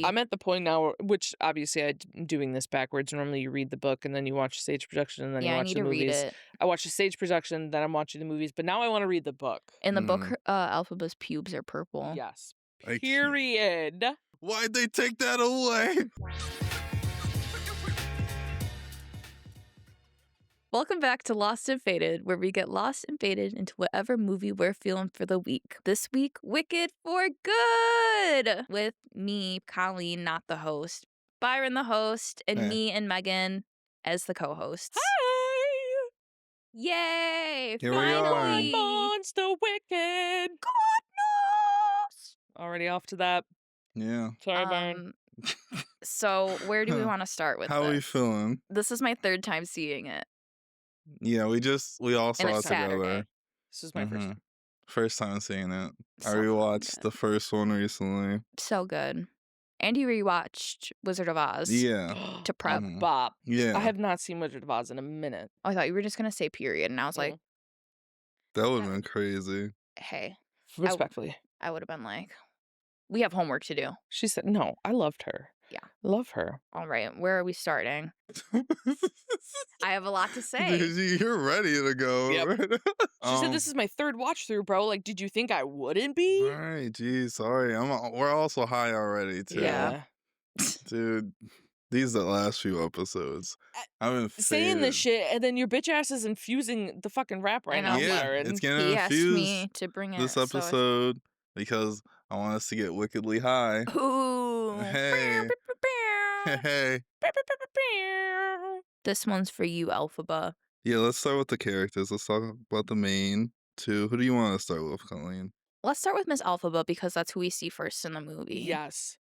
I'm at the point now, which obviously I'm doing this backwards. Normally you read the book and then you watch the stage production and then you I watch need the to read movies. it. I watch the stage production, then I'm watching the movies, but now I want to read the book. In the book, Elphaba's pubes are purple. Yes. I can't. Period. Why'd they take that away? Welcome back to Lost and Fated, where we get lost and faded into whatever movie we're feeling for the week. This week, Wicked for Good! With me, Colleen, not the host, Byron the host, and me and Megan as the co-hosts. Hi! Yay! Here we are. Finally! Monster Wicked! Goodness! Already off to that. Yeah. Sorry, Byron. So, where do we want to start with How this? are we feeling? This is my third time seeing it. Yeah, we all saw And it it's together. Saturday. This is my first time. First time seeing it. So I rewatched good. the first one recently. So good. And you rewatched Wizard of Oz. Yeah. To prep. Bop. Yeah. I have not seen Wizard of Oz in a minute. I thought you were just going to say period. And I was like, That would have been crazy. hey, Respectfully. I would have been like, we have homework to do. She said, no, I loved her. Yeah. Love her. All right. Where are we starting? I have a lot to say. Dude, you're ready to go. Yep. Right? She said, this is my third watch through, bro. Like, did you think I wouldn't be? All right, geez, sorry. We're also high already, too. Yeah. Dude, these are the last few episodes. I've been saying this shit, and then your bitch ass is infusing the fucking rap right now, Yeah, Byron. it's getting He asked infused me to bring it. this so episode because I want us to get wickedly high. Ooh. Hey. Hey. This one's for you, Elphaba. Yeah, let's start with the characters. Let's talk about the main two. Who do you want to start with, Colleen? Let's start with Miss Elphaba because that's who we see first in the movie. Yes.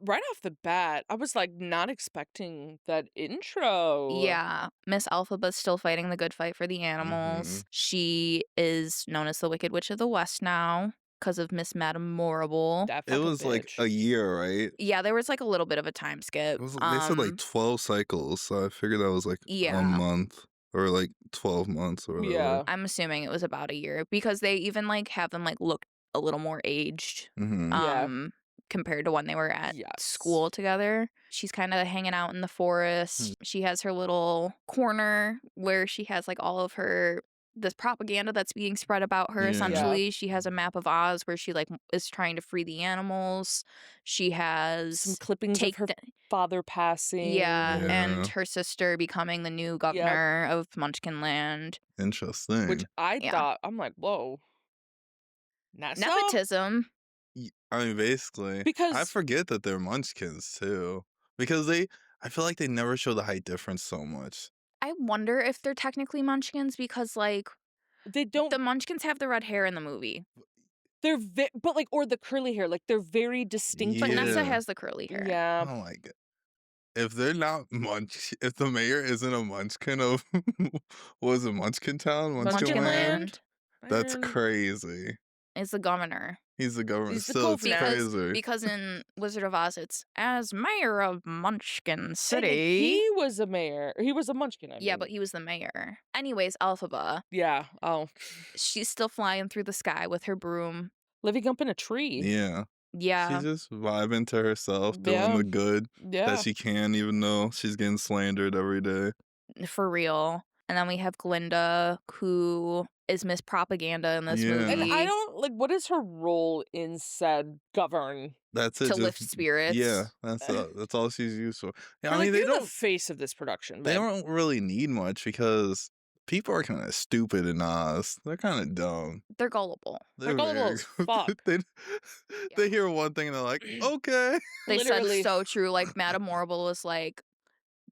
Right off the bat, I was like not expecting that intro. Yeah. Miss Elphaba's still fighting the good fight for the animals. She is known as the Wicked Witch of the West now because of Miss Madame Morrible. It was like a year, right? Yeah, there was like a little bit of a time skip. They said like 12 cycles, so I figured that was like 1 month or like 12 months or whatever. Yeah. I'm assuming it was about a year because they even like have them like look a little more aged. Compared to when they were at school together. She's kind of hanging out in the forest. She has her little corner where she has like all of this propaganda that's being spread about her, essentially. She has a map of Oz where she like is trying to free the animals. She has some clippings of her father passing. Yeah, and her sister becoming the new governor of Munchkin Land. Interesting. Which I thought, I'm like, whoa. Nepotism. I mean, basically. Because I forget that they're Munchkins, too. Because I feel like they never show the height difference so much. I wonder if they're technically Munchkins because, like, they don't. The Munchkins have the red hair in the movie. They're but like, or the curly hair, like they're very distinct. But Nessa has the curly hair. Yeah. Oh my god. If they're not if the mayor isn't a Munchkin of, what was it, Munchkin Town? Munchkin Land? That's crazy. It's the governor. He's the governor. He's Still, it's crazy. crazy. Because in Wizard of Oz, it's as mayor of Munchkin City. And he was a mayor. He was a Munchkin, I mean. Yeah, but he was the mayor. Anyways, Elphaba. Yeah. Oh. She's still flying through the sky with her broom. Living up in a tree. Yeah. Yeah. She's just vibing to herself, doing the good that she can, even though she's getting slandered every day. For real. And then we have Glinda, who is Miss Propaganda in this movie. And I don't, like, what is her role in said govern? That's it. To lift spirits. Yeah, that's all she's used for. Yeah, I mean, they don't the face of this production. They don't really need much because people are kind of stupid in Oz. They're kind of dumb. They're gullible. They're gullible as fuck. They hear one thing and they're like, okay. They said so true. Like, Madame Morrible was like,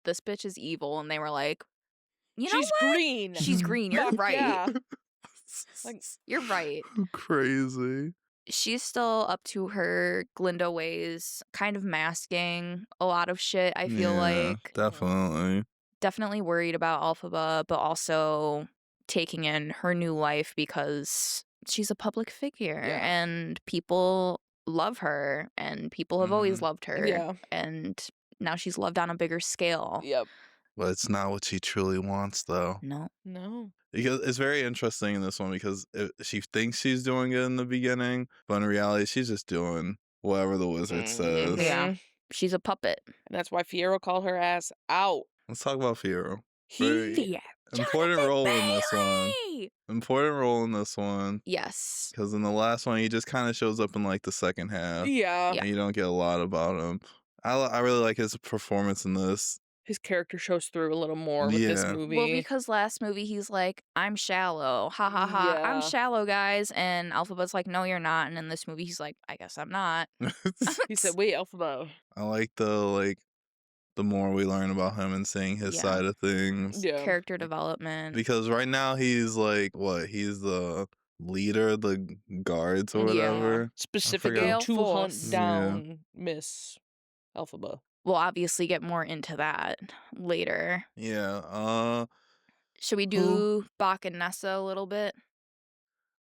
this bitch is evil. And they were like, you know She's what? green. She's green. You're right. Yeah. Like, you're right. Crazy. She's still up to her Glinda ways, kind of masking a lot of shit, I feel like. Definitely. Definitely worried about Elphaba, but also taking in her new life because she's a public figure and people love her and people have always loved her. Yeah. And now she's loved on a bigger scale. Yep. But it's not what she truly wants, though. No. Because it's very interesting in this one because she thinks she's doing it in the beginning, but in reality, she's just doing whatever the wizard says. Yeah. She's a puppet. And that's why Fiyero called her ass out. Let's talk about Fiyero. He Important role in this one. Bailey! Important role in this one. Yes. Because in the last one, he just kind of shows up in like the second half. Yeah. And you don't get a lot about him. I really like his performance in this. His character shows through a little more with this movie. Well, because last movie he's like, I'm shallow. Ha ha ha. I'm shallow, guys. And Alphabet's like, no, you're not. And in this movie, he's like, I guess I'm not. He said, wait, Alphabet. I like the more we learn about him and seeing his side of things. Yeah. Character development. Because right now he's like, what? He's the leader of the guards or whatever. Specifically to hunt down Miss Alphaba. We'll obviously get more into that later. Yeah. Should we do Bach and Nessa a little bit?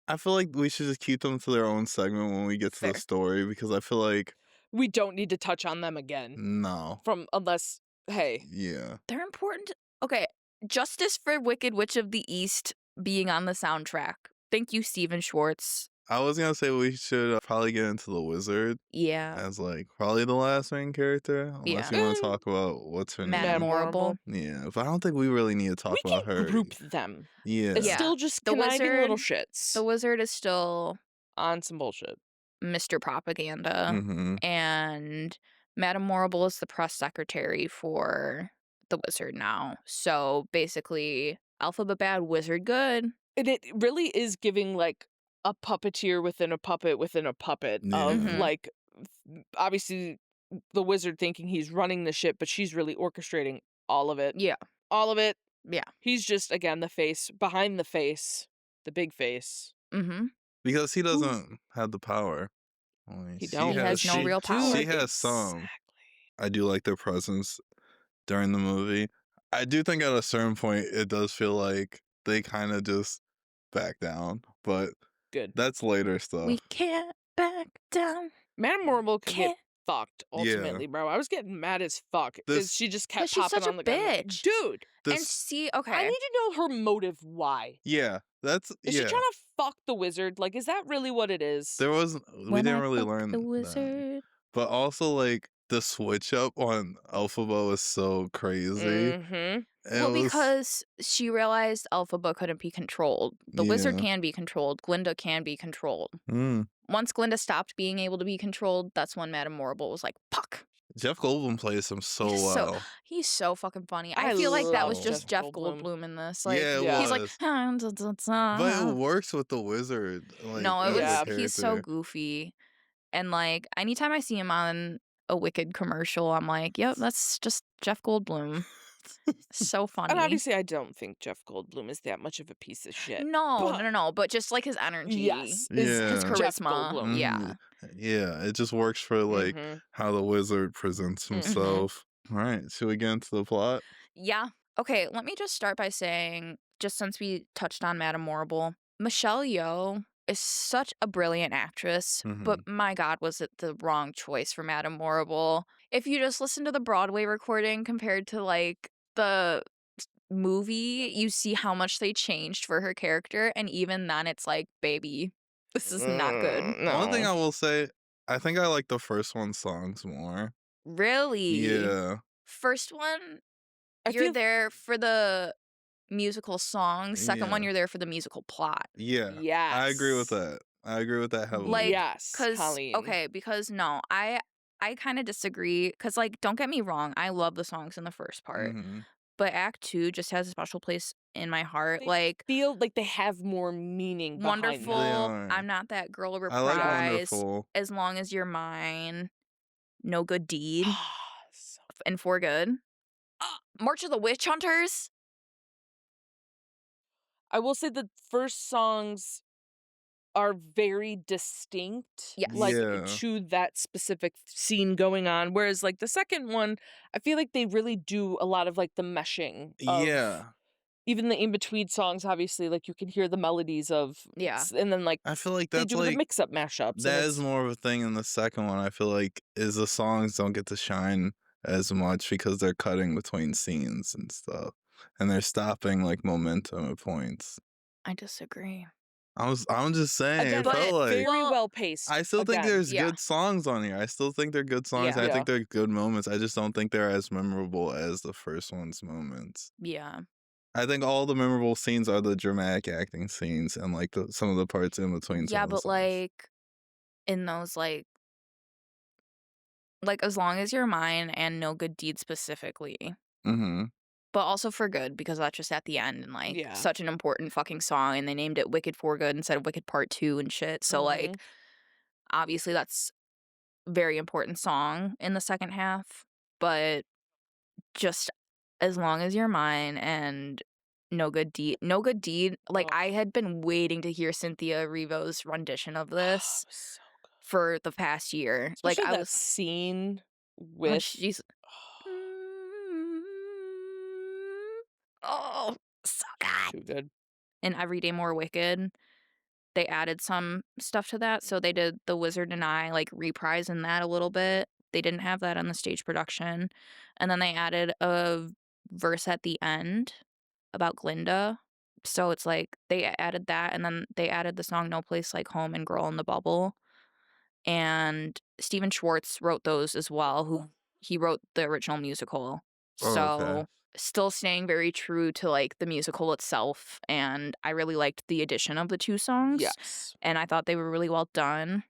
I feel like we should just keep them to their own segment when we get to the story, because I feel like we don't need to touch on them again. No. Unless, hey. Yeah. They're important. Okay. Justice for Wicked Witch of the East being on the soundtrack. Thank you, Steven Schwartz. I was going to say we should probably get into the wizard. Yeah. As like probably the last main character. Unless you want to talk about what's her name. Memorable. Yeah. But I don't think we really need to talk about her. We can group them. Yeah. It's still just the conniving little shits. The wizard is still on some bullshit. Mr. Propaganda. Mm-hmm. And Madame Morrible is the press secretary for the wizard now. So basically, Alphabet bad, wizard good. And it really is giving like a puppeteer within a puppet within a puppet of like, obviously the wizard thinking he's running the ship, but she's really orchestrating all of it. Yeah. All of it. Yeah. He's just, again, the face behind the face, the big face. Mm-hmm. Because he doesn't have the power. He has no real power. She has some. I do like their presence during the movie. I do think at a certain point it does feel like they kind of just back down, but good. That's later stuff. We can't back down. Madame Morrible could get fucked ultimately, bro. I was getting mad as fuck because she just kept popping on the bitch, dude. And see, okay, I need to know her motive. Why? Yeah, is she trying to fuck the wizard? Like, is that really what it is? We didn't really learn the wizard. That. But also, like, the switch up on Alphaba was so crazy. Because she realized Alphaba couldn't be controlled. The wizard can be controlled. Glinda can be controlled. Once Glinda stopped being able to be controlled, that's when Madame Morrible was like, "Puck." Jeff Goldblum plays him so well. He's so fucking funny. I feel like that was just Jeff Goldblum in this. Like, he's like, but it works with the wizard. Like, no, it was. He's so goofy, and like anytime I see him on a Wicked commercial, I'm like, yep, that's just Jeff Goldblum. So funny. And obviously, I don't think Jeff Goldblum is that much of a piece of shit. No. But just like his energy, his charisma. Yeah. Yeah, it just works for like how the wizard presents himself. All right, should we get into the plot? Yeah. Okay, let me just start by saying, just since we touched on Madame Morrible, Michelle Yeoh is such a brilliant actress, but my God, was it the wrong choice for Madame Morrible. If you just listen to the Broadway recording compared to like the movie, you see how much they changed for her character, and even then it's like, baby, this is not good. No. One thing I will say, I think I like the first one's songs more. Really? Yeah. First one, you're there for the musical songs. Second one, you're there for the musical plot. Yeah. Yes. I agree with that. I agree with that heavily. Like, yes, Colleen. Okay, because no, I kind of disagree. Because, like, don't get me wrong, I love the songs in the first part. But Act 2 just has a special place in my heart. They feel like they have more meaning behind Wonderful. them. I'm not that girl reprise. I like Wonderful. As long as you're mine. No Good Deed. And For Good. March of the Witch Hunters. I will say the first songs are very distinct, like to that specific scene going on. Whereas like the second one, I feel like they really do a lot of like the meshing. Even the in-between songs, obviously, like you can hear the melodies of, and then like I feel like that's they do like the mix-up mashups. That is more of a thing in the second one. I feel like is the songs don't get to shine as much because they're cutting between scenes and stuff, and they're stopping like momentum at points. I disagree. I'm just saying, Again, it felt like very well paced. I still think there's Yeah. good songs on here. I still think they're good songs. Yeah. I think they're good moments. I just don't think they're as memorable as the first one's moments. Yeah. I think all the memorable scenes are the dramatic acting scenes and like some of the parts in between. Yeah, but like in those like As Long As You're Mine and No Good Deed specifically. Mm-hmm. But also For Good, because that's just at the end and like such an important fucking song, and they named it Wicked For Good instead of Wicked Part 2 and shit. So like obviously that's a very important song in the second half, but just As Long As You're Mine and No Good Deed. Like I had been waiting to hear Cynthia Erivo's rendition of this for the past year. Especially like I that was scene when with she's oh, so good. too good. And Every Day More Wicked, they added some stuff to that. So they did The Wizard and I, like reprise in that a little bit. They didn't have that on the stage production. And then they added a verse at the end about Glinda. So it's like they added that, and then they added the song No Place Like Home and Girl in the Bubble. And Stephen Schwartz wrote those as well, he wrote the original musical. So still staying very true to like the musical itself, and I really liked the addition of the two songs. Yes. And I thought they were really well done.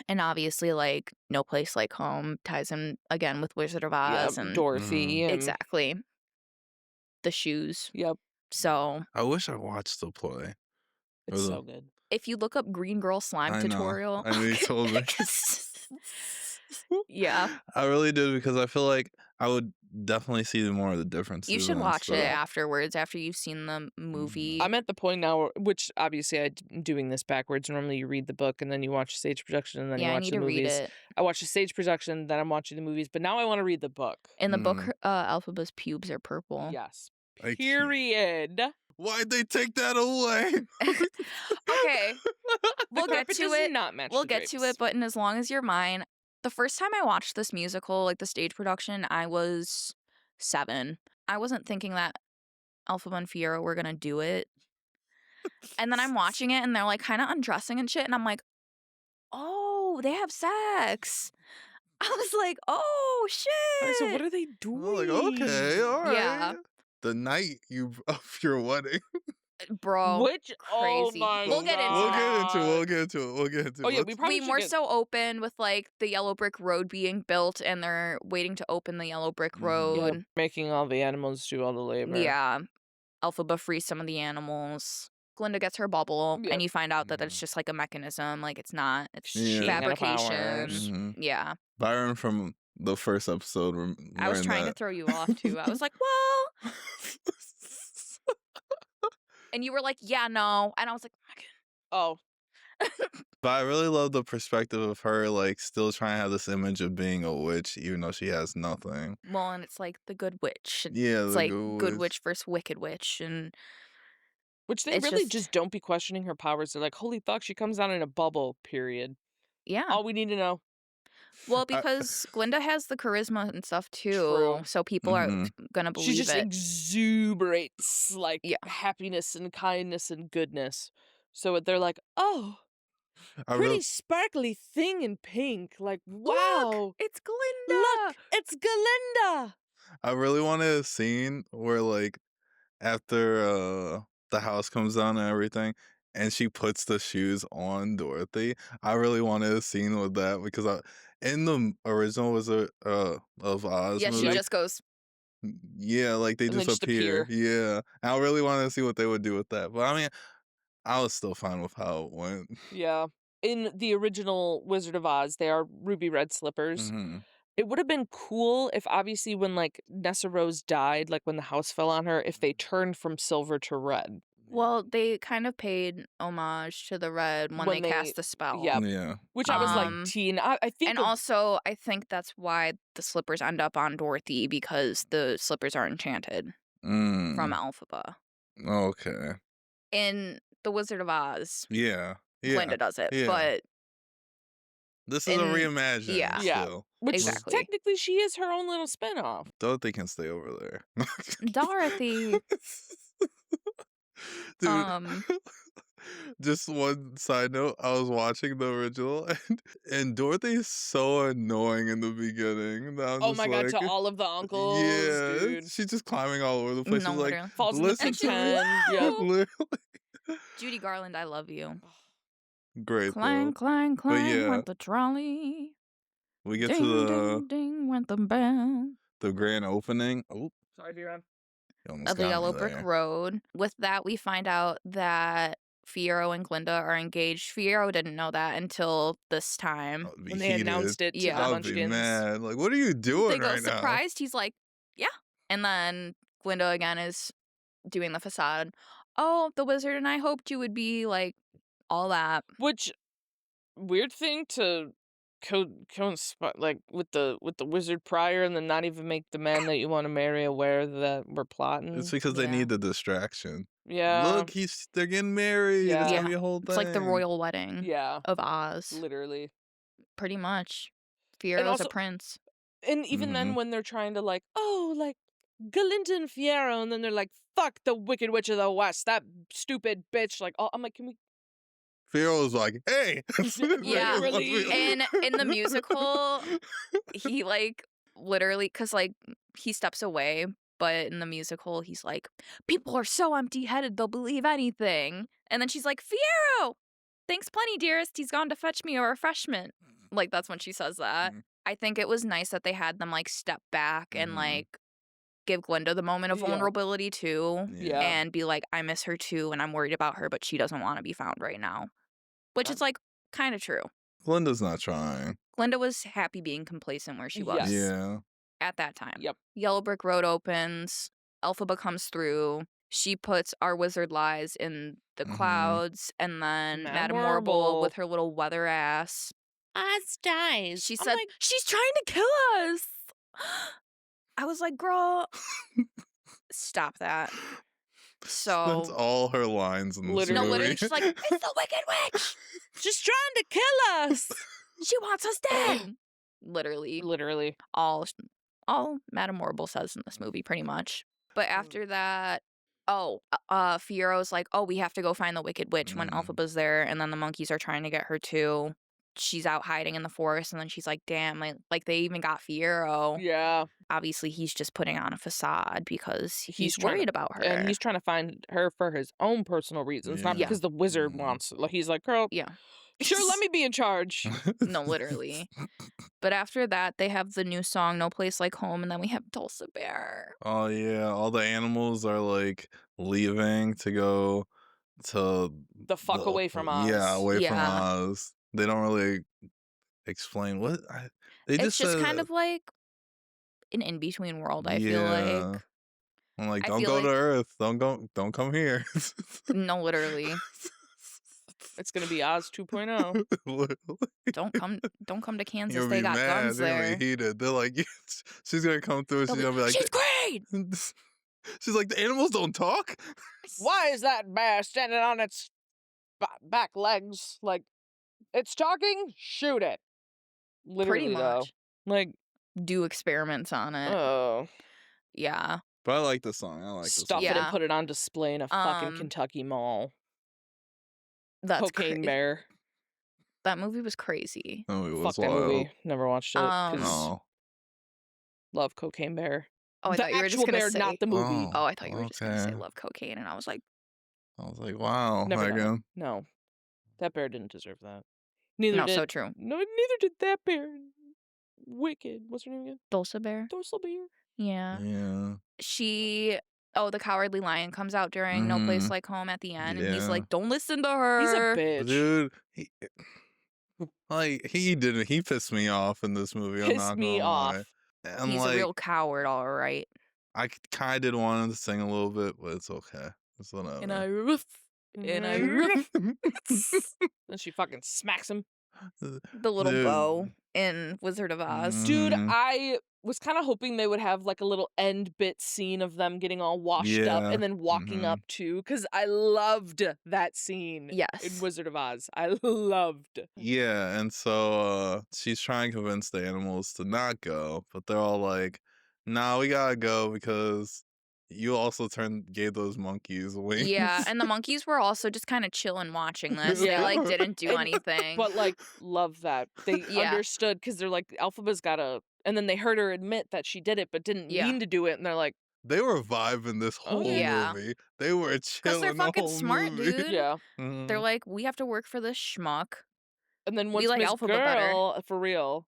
And obviously like No Place Like Home ties in again with Wizard of Oz and Dorothy. And exactly. The shoes. Yep. So I wish I watched the play. It's so good. If you look up Green Girl Slime tutorial. I know you told me. Yeah. I really did, because I feel like I would definitely see more of the differences. You should watch it afterwards, after you've seen the movie. I'm at the point now, which obviously I'm doing this backwards. Normally you read the book and then you watch stage production and then you watch the movies. Read it. I watch the stage production, then I'm watching the movies, but now I want to read the book. In the book, Elphaba's pubes are purple. Yes. Period. Why'd they take that away? Okay. We'll get to it. Not match we'll get to it, but in As Long As You're Mine, the first time I watched this musical, like the stage production, I was 7. I wasn't thinking that Elphaba and Fiora were gonna do it. And then I'm watching it and they're like kind of undressing and shit, and I'm like, oh, they have sex. I was like, oh shit. So what are they doing? Like, okay, all right. Yeah. The night of your wedding. Bro, which crazy. Oh my we'll get into We'll get into it. Oh yeah, we more so open with like the yellow brick road being built, and they're waiting to open the yellow brick road. Yeah, making all the animals do all the labor. Yeah. Elphaba frees some of the animals. Glinda gets her bubble, and you find out that it's just like a mechanism. Like it's not. It's fabrication. Yeah. Byron from the first episode. I was trying to throw you off too. I was like, well. And you were like, yeah, no. And I was like, oh. But I really love the perspective of her, like, still trying to have this image of being a witch, even though she has nothing. Well, and it's like the good witch. Yeah, it's like good witch versus wicked witch. And which they really just don't be questioning her powers. They're like, holy fuck, she comes out in a bubble, period. Yeah. All we need to know. Well, because Glinda has the charisma and stuff too. True. So people are gonna believe it. She just exuberates like happiness and kindness and goodness. So they're like, oh, pretty sparkly thing in pink. Like, wow. Look, it's Glinda. Look, it's Glinda. I really wanted a scene where, like, after the house comes down and everything, and she puts the shoes on Dorothy. I really wanted a scene with that, because in the original Wizard of Oz movie, she just goes. Yeah, like they just appear. Yeah, I really wanted to see what they would do with that. But I mean, I was still fine with how it went. Yeah. In the original Wizard of Oz, they are ruby red slippers. It would have been cool if obviously when like Nessa Rose died, like when the house fell on her, if they turned from silver to red. Well, they kind of paid homage to the red when they cast the spell. Yeah. Which I was like, teen. I think. And also, I think that's why the slippers end up on Dorothy, because the slippers are enchanted from Elphaba. Okay. In The Wizard of Oz. Yeah. Glinda does it, but this is a reimagining. Yeah. Still. Which technically she is her own little spinoff. Dorothy can stay over there. Dorothy. Dude, Just one side note, I was watching the original and Dorothy's so annoying in the beginning. And I'm Oh just my god, to like, all of the uncles, yeah, dude. she's just climbing all over the place. No, She's like, literally. Falls in the listen And to she's me. pen. Yep. wow. Literally. Judy Garland, I love you. Great Clang, though. clang, But clang yeah, went the trolley. we get to Ding, ding, ding went the bell. the grand opening. Oh, Sorry, D-Ron. you almost Of the got me Yellow Brick there. Road. With that, we find out that Fiyero and Glinda are engaged. Fiyero didn't know that until this time. I would be When they heated. announced it to Yeah. the I would be Munchkins. mad. Like, what are you doing They go right now? surprised. He's like, yeah. And then Glinda again is doing the facade. Oh, the wizard and I hoped you would be like all that. Which weird thing to like with the wizard prior, and then not even make the man that you want to marry aware that we're plotting. It's because they Yeah. need the distraction. Yeah. Look, they're getting married. Yeah. It's Yeah. gonna be a whole thing. It's like the royal wedding Yeah. of Oz. Literally. Pretty much. Fiero's also- a prince. And even then when they're trying to like, oh, like Galinda and Fiyero, and then they're like, fuck the Wicked Witch of the West, that stupid bitch. Like, oh, I'm like, can we? Fiyero was like, hey. Yeah. Literally. And in the musical, he like literally, because like he steps away, but in the musical, he's like, people are so empty-headed, they'll believe anything. And then she's like, Fiyero, thanks plenty, dearest. He's gone to fetch me a refreshment. Like, that's when she says that. I think it was nice that they had them like step back and like give Glinda the moment of Yeah. vulnerability too. Yeah. And be like, I miss her too, and I'm worried about her, but she doesn't want to be found right now. Which is like kind of true. Glinda's not trying. Glinda was happy being complacent where she was Yes. Yeah. at that time. Yep. Yellow Brick Road opens. Elphaba comes through. She puts Our Wizard Lies in the clouds, and then Madame Morble with her little weather ass. Oz dies. She I'm said, like, she's trying to kill us. I was like, girl, stop that. So That's all her lines in this no, movie. literally, she's like, it's the Wicked Witch. she's trying to kill us. She wants us dead. Literally, all Madame Morble says in this movie, pretty much. But after that, Fiero's like, oh, we have to go find the Wicked Witch when Elphaba's there, and then the monkeys are trying to get her too. She's out hiding in the forest, and then she's like, damn, like they even got Fiyero. Yeah. Obviously, he's just putting on a facade because he's trying worried about her. And he's trying to find her for his own personal reasons, not because the wizard wants it. Like, he's like, girl, yeah. Sure, let me be in charge. No, literally. But after that, they have the new song, No Place Like Home, and then we have Dulcibert. Oh, yeah. All the animals are, like, leaving to go to... The fuck away from Oz. Yeah, away from Oz. They don't really explain what... It's just kind of like an in-between world, I feel like. I'm like, don't go to Earth. Don't come here. No, literally. It's gonna be Oz 2.0. Don't come to Kansas. You'll they be got mad. guns They're there. gonna be heated. They're like, she's gonna come through and she's gonna be like, she's great. She's like, the animals don't talk. Why is that bear standing on its back legs? Like, it's talking? Shoot it. Literally, pretty much. Though. Like, do experiments on it. Oh. Yeah. But I like the song. I like the song. Stuff it and put it on display in a fucking Kentucky mall. That's Cocaine Bear. That movie was crazy. Oh, it was Fuck that movie. Never watched it. No. Love Cocaine Bear. Oh, I the thought you were just actual gonna bear, say not the movie. Oh, I thought you were just gonna say love cocaine, and I was like, wow, never Megan. No, that bear didn't deserve that. Neither did. So true. No, neither did that bear. Wicked. What's her name again? Dulcibert. Yeah. The Cowardly Lion comes out during No Place Like Home at the end, and he's like, don't listen to her. He's a bitch. Dude, he pissed me off in this movie. I'm not gonna lie. And he's a real coward, all right. I kind of did want him to sing a little bit, but it's okay. It's whatever. And I roof. And I roof. Then she fucking smacks him. The little bow in Wizard of Oz. Dude, I was kind of hoping they would have like a little end bit scene of them getting all washed up and then walking up too, because I loved that scene. Yes. In Wizard of Oz. I loved. Yeah, and so she's trying to convince the animals to not go, but they're all like, nah, we gotta go because you also gave those monkeys Yeah, wings. and the monkeys were also just kinda chilling watching this. They, Yeah. like, didn't do anything. But, like, love that. They Yeah. understood because 'cause they're like, Elphaba's gotta and then they heard her admit that she did it but didn't Yeah. mean to do it, and they're like, They were vibing this "Oh, whole yeah." Yeah. movie. They were 'Cause they're chilling the fucking whole smart, movie. dude. Yeah. They're like, "We have to work for this schmuck. And then We once like Miss Alphaba better." Girl for real.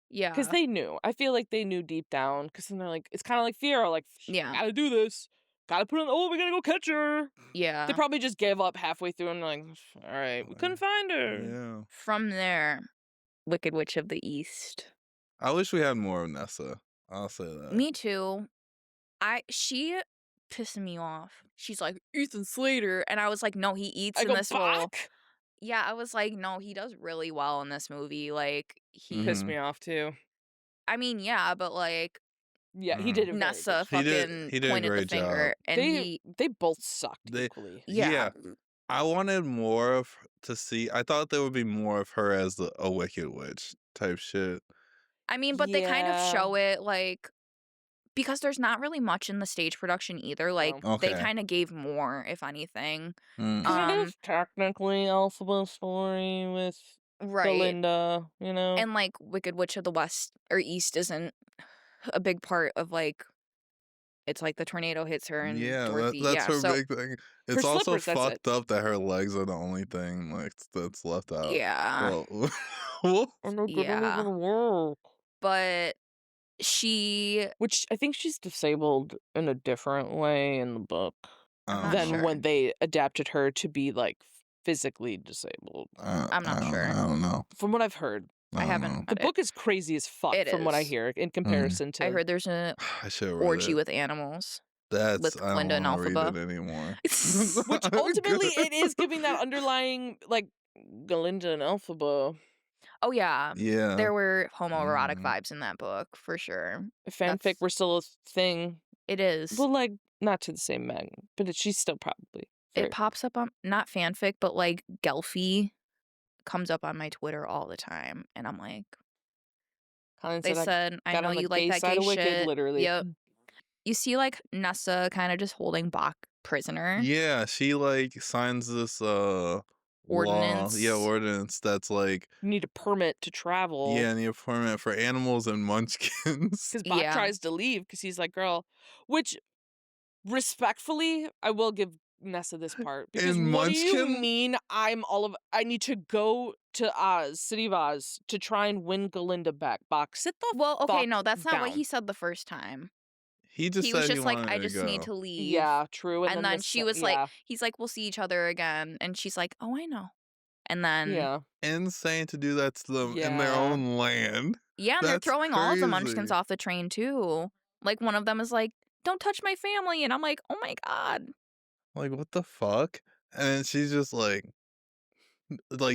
Because Yeah. they knew. I feel like they knew deep down. Because then they're like it's kinda like Fiero, like, Yeah. "Gotta do this. Gotta put on oh, we gotta go catch her." They Yeah. probably just gave up halfway through and like, "Alright, we couldn't find her." Yeah. From there, Wicked Witch of the East. I wish we had more of Nessa. I'll say that. Me too. She pissing me off. She's like, "Ethan Slater," and I was like, "No, he eats I in go, this role." "Fuck!" Yeah, I was like, "No, he does really well in this movie." Like, Pissed Mhm. me off too. I mean, yeah, but like Yeah, he Mhm. did a very good Nessa job. fucking He did a pointed the great job. finger, and They both sucked They equally. yeah, Yeah. I wanted more of to see. I thought there would be more of her as a Wicked Witch type shit. I mean, but they kind of Yeah. show it like because there's not really much in the stage production either. Like No. they Okay. kind of gave more, if anything. Mm. 'Cause it Um, is technically Elphaba's story with right. Belinda, you know? And like Wicked Witch of the West or East isn't a big part of like it's like the tornado hits her and Yeah, Dorothy. that's Yeah, her so big thing. For It's also slippers, that's it. fucked up that her legs are the only thing like that's left out. yeah, Well, well, And they didn't yeah. even work. But she, Which I think she's disabled in a different way in the book I'm I not don't than know. when sure. they adapted her to be like physically disabled. I'm not sure. I don't know. From what I've heard, I I don't haven't know. the read it. book is crazy as fuck It from what I is. hear in comparison to I heard there's an I should have read orgy it. with animals That's with I don't Glinda and want to read Alphaba. it anymore. which ultimately it is giving that underlying like Galinda and Elphaba Oh yeah, Yeah. there were homoerotic Mhm. vibes in that book for sure. fanfic That's were still a thing. it is. Well, like not to the same magnitude, but she's still probably very. It pops up on not fanfic, but like Gelfie comes up on my Twitter all the time, and I'm like, Colin they said I said, "I got know on the you like gay that side gay of Wicked, shit." literally. Yep. You see, like Nessa kind of just holding Bach prisoner. Yeah, she like signs this law. Ordinance. Yeah, ordinance that's like You need a permit to travel. yeah, need a permit for animals and munchkins. Because Bach Yeah. tries to leave because he's like, girl, which respectfully, I will give Nessa this part. Because And what do you Munchkin? mean I need to go to Oz, City of Oz, to try and win Galinda back? Bach, sit the Well, okay, fuck no, that's not what down. he said the first time. He just He was said he just like, wanted "I to just need go. to leave." Yeah, true. And then she was like, yeah, he's like, "We'll see each other again," and she's like, "Oh, I know." And then yeah. Insane to do that to them in their Yeah. own land. yeah, and they're That's throwing all the Munchkins crazy. off the train too. Like one of them is like, "Don't touch my family," and I'm like, "Oh my god." Like what the fuck? And she's just like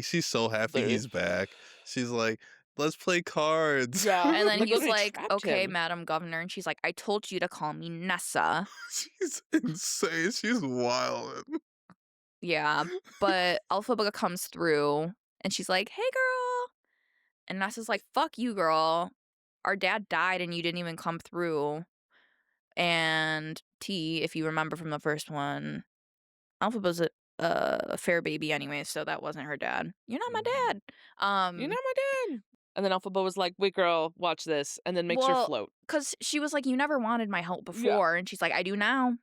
she's so happy Literally. he's back. She's like, let's play cards. Yeah. And then Like, he's literally like, trapped "Okay, him. Madam Governor," and she's like, "I told you to call me Nessa." She's insane. She's wild. Yeah, but Alphaba comes through, and she's like, "Hey, girl," and Nessa's like, "Fuck you, girl. Our dad died, and you didn't even come through." And T, if you remember from the first one, Alphaba's a fair baby anyway, so that wasn't her dad. You're not my dad. You're not my dad. And then Alphaba was like, wait, girl, watch this. And then makes her well, float. because she was like, "You never wanted my help before," and she's like, "I do now."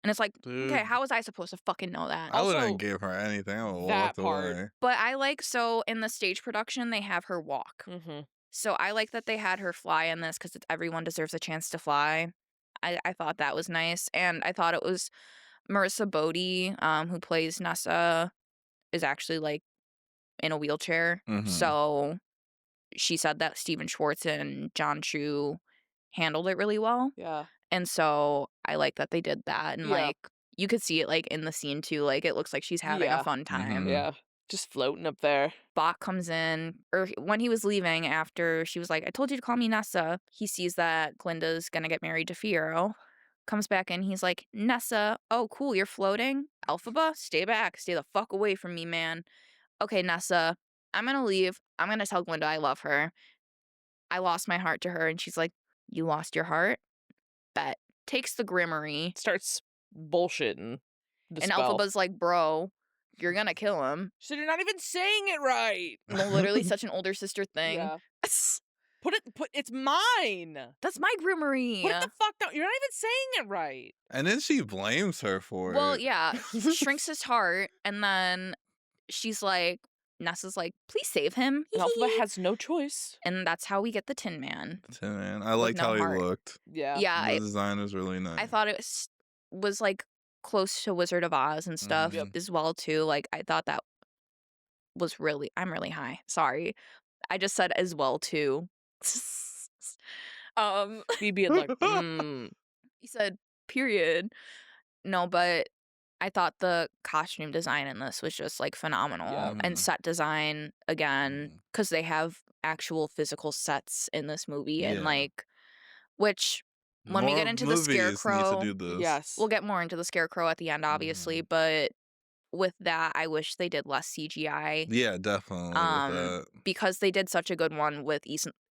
And it's like, Dude, okay, how was I supposed to fucking know that? I Also, wouldn't give her anything. I would have that walked part. away. But I like so in the stage production they have her walk. Mm-hmm. So I like that they had her fly in this because everyone deserves a chance to fly. I thought that was nice, and I thought it was Marissa Bodie, who plays Nessa, is actually like in a wheelchair. Mhm. So she said that Steven Schwartz and John Chu handled it really well. Yeah. And so I like that they did that. And Yeah. like you could see it like in the scene too. Like it looks like she's having Yeah. a fun time. Yeah. Just floating up there. Bach comes in, or when he was leaving after she was like, "I told you to call me Nessa," he sees that Glinda's gonna get married to Fiero. Comes back in, he's like, "Nessa, oh cool, you're floating? Alphaba, stay back. Stay the fuck away from me, man. Okay, Nessa, I'm gonna leave. I'm gonna tell Glinda I love her. I lost my heart to her." And she's like, "You lost your heart? Bet. takes the Grimmery. Starts bullshitting the And spell. Elphaba's like, bro, you're gonna kill him. So you're not even saying it right. No, literally such an older sister thing. Yeah. It's mine. That's my Grimmery. Put it the fuck down. You're not even saying it right. And then she blames her for it. Well, yeah. Shrinks his heart, and then she's like, Nessa's like, please save him. And Elphaba has no choice. And that's how we get the Tin Man. Tin Man. I liked how he looked. Yeah. Yeah. The design was really nice. I thought it was like close to Wizard of Oz and stuff as well, too. Like, I thought that was really, I'm really high. Sorry. I just said as well, too. Phoebe had like, He said, period. No, but I thought the costume design in this was just like phenomenal. And set design again, because they have actual physical sets in this movie. And like, which when we get into the Scarecrow, yes, we'll get more into the Scarecrow at the end, obviously. But with that, I wish they did less CGI. Yeah, definitely. With that. Because they did such a good one with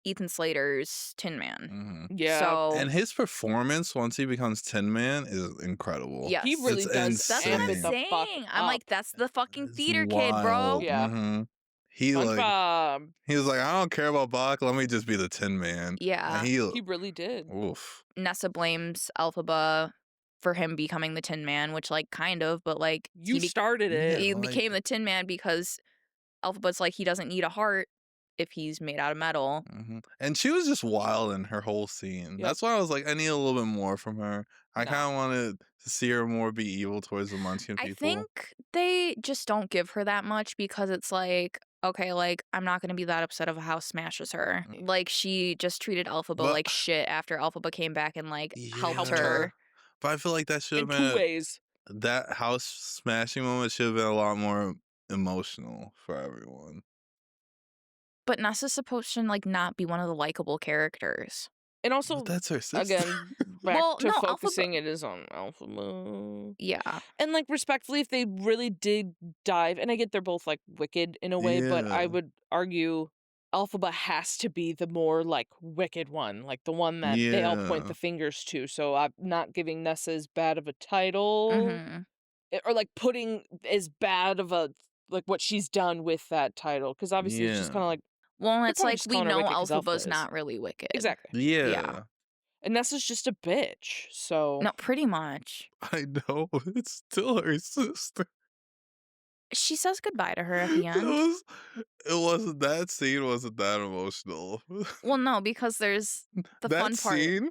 Ethan Slater's Tin Man. Yeah. So, and his performance once he becomes Tin Man is incredible. Yes. He really does. That's what I'm saying. I'm like, that's the fucking theater kid, bro. Yeah. He was like, SpongeBob. I don't care about Bach. Let me just be the Tin Man. Yeah. And he really did. Oof. Nessa blames Elphaba for him becoming the Tin Man, which, like, kind of, but, like... You started it. He became the Tin Man because Elphaba's like, he doesn't need a heart if he's made out of metal. And she was just wild in her whole scene. Yep. That's why I was like, I need a little bit more from her. I kind of wanted to see her more be evil towards the Munchkin people. I think they just don't give her that much because it's like, okay, like, I'm not going to be that upset if a house smashes her. Like, she just treated Elphaba like shit after Elphaba came back and, like, helped her. But I feel like that should have in been... 2 ways. That house smashing moment should have been a lot more emotional for everyone. But Nessa's supposed to, like, not be one of the likable characters. And also, but that's her sister. Again, back to focusing it is on Elphaba. Yeah. And, like, respectfully, if they really did dive, and I get they're both, like, wicked in a way, but I would argue Elphaba has to be the more, like, wicked one. Like, the one that they all point the fingers to. So I'm not giving Nessa as bad of a title. Or, like, putting as bad of a, like, what she's done with that title. Because obviously it's just kind of like, well, it's like we know Elphaba's not really wicked. Exactly. Yeah. And Nessa's just a bitch, so... No, pretty much. I know. It's still her sister. She says goodbye to her at the end. It wasn't... That scene wasn't that emotional. Well, no, because there's the fun part. Scene,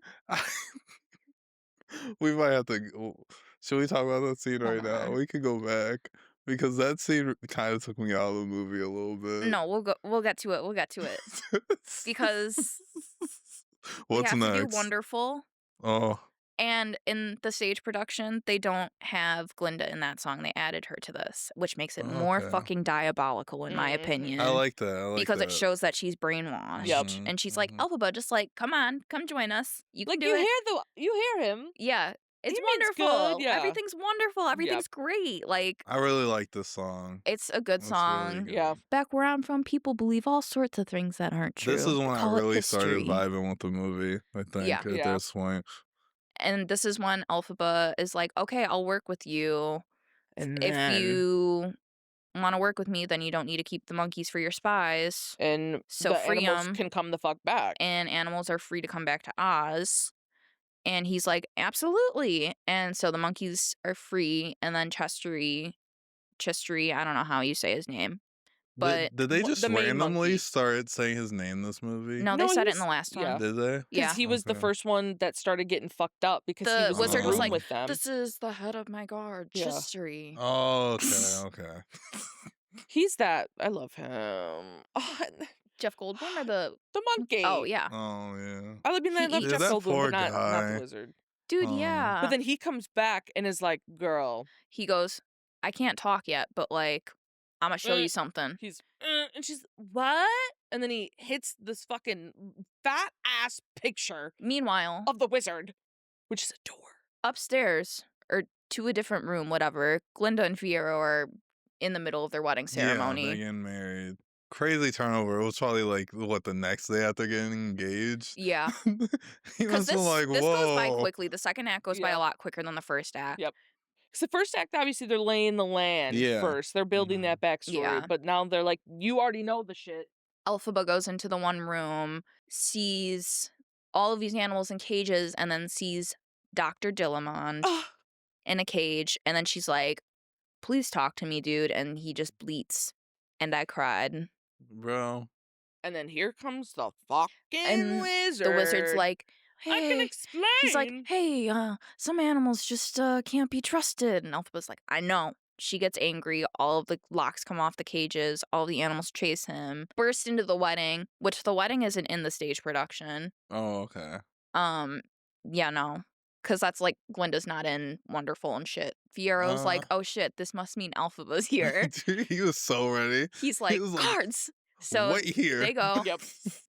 we might have to... Should we talk about that scene right now? We could go back. Because that scene kind of took me out of the movie a little bit. No, we'll get to it. We'll get to it. Because what's we have next? to do Wonderful. Oh. And in the stage production, they don't have Glinda in that song. They added her to this, which makes it more fucking diabolical, in my opinion. I like that. Because it shows that she's brainwashed. Yep. And she's like, Elphaba, just like, come on, come join us. You can like, do it. You hear him. Yeah. It's He means wonderful. good, yeah. Everything's wonderful. Everything's great. Like, I really like this song. it's a good song. Really good. Yeah. Back where I'm from, people believe all sorts of things that aren't true. This is when Call I it really history. started vibing with the movie, I think, at this point. And this is when Elphaba is like, okay, I'll work with you. And if you want to work with me, then you don't need to keep the monkeys for your spies. And so the free animals 'em. can come the fuck back. And animals are free to come back to Oz. And he's like, absolutely. And so the monkeys are free. And then Chestery, I don't know how you say his name. But did they just the main randomly monkey. start saying his name in this movie? no, they said it in the last one. Did they? Yeah. Because he was the first one that started getting fucked up because The he was wizard in the was room like, with them. this is the head of my guard, Yeah. Chestery. Oh, okay. He's that. I love him. Oh, Jeff Goldblum or the monkey. Oh, yeah. Oh, yeah. I mean, I love Dude, Jeff that Goldblum, poor but not guy. the wizard. Dude, Oh. yeah. But then he comes back and is like, girl. He goes, I can't talk yet, but like, I'm gonna show you something. He's, and she's, what? And then he hits this fucking fat ass picture Meanwhile, of the wizard, which is a door. Upstairs, or to a different room, whatever, Glinda and Fiero are in the middle of their wedding ceremony. Yeah, they're getting married. crazy turnover. It was probably like what the next day after getting engaged. Yeah. He Because must have been like, this goes by whoa. quickly. The second act goes by a Yeah. lot quicker than the first act. Yep. Because the first act, obviously, they're laying the land Yeah. first. They're building that backstory. Yeah. But now they're like, you already know the shit. Elphaba goes into the one room, sees all of these animals in cages, and then sees Dr. Dillamond in a cage. And then she's like, please talk to me, dude. And he just bleats. And I cried. Bro. And then here comes the fucking And wizard. the wizard's like, I can hey. explain. He's like, hey, some animals just can't be trusted. And Elphaba's like, I know. She gets angry. All of the locks come off the cages. All the animals chase him. Burst into the wedding, which the wedding isn't in the stage production. Oh, okay. Yeah, no. Because that's like, Glinda's not in Wonderful and shit. Fiero's like, oh shit, this must mean Elphaba's here. Dude, he was so ready. He's like, guards. So wait here. they go. Yep.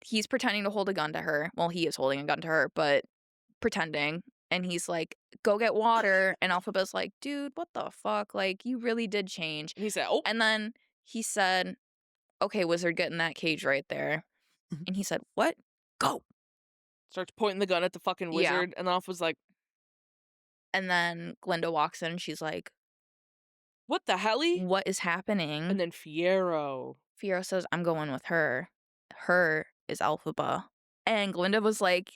He's pretending to hold a gun to her. Well, he is holding a gun to her, but pretending. And he's like, go get water. And Elphaba's like, dude, what the fuck? Like, you really did change. And he said, oh. And then he said, okay, wizard, get in that cage right there. And he said, what? Go. Starts pointing the gun at the fucking wizard. And Elf was like, and then Glinda walks in and she's like, what the helly? What is happening? And then Fiero says, I'm going with her. Her is Elphaba. And Glinda was like,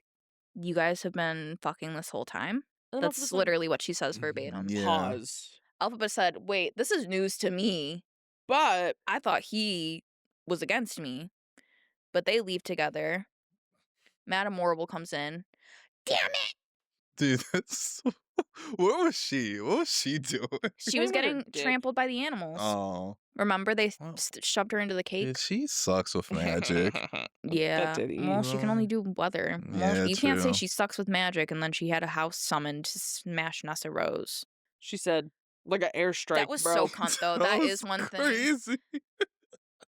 you guys have been fucking this whole time? That's literally what she says verbatim. Yeah. Pause. Elphaba said, wait, this is news to me. But I thought he was against me. But they leave together. Madame Horrible comes in. Damn it! Dude, that's so... Where was she? What was she doing? She was getting trampled by the animals. Oh. Remember, they shoved her into the cake? Dude, she sucks with magic. Yeah. Well, she can only do weather. Yeah, well, you can't say true. she sucks with magic, and then she had a house summoned to smash Nessa Rose. She said, like an airstrike, That was bro. so cunt, though. That is one crazy. thing.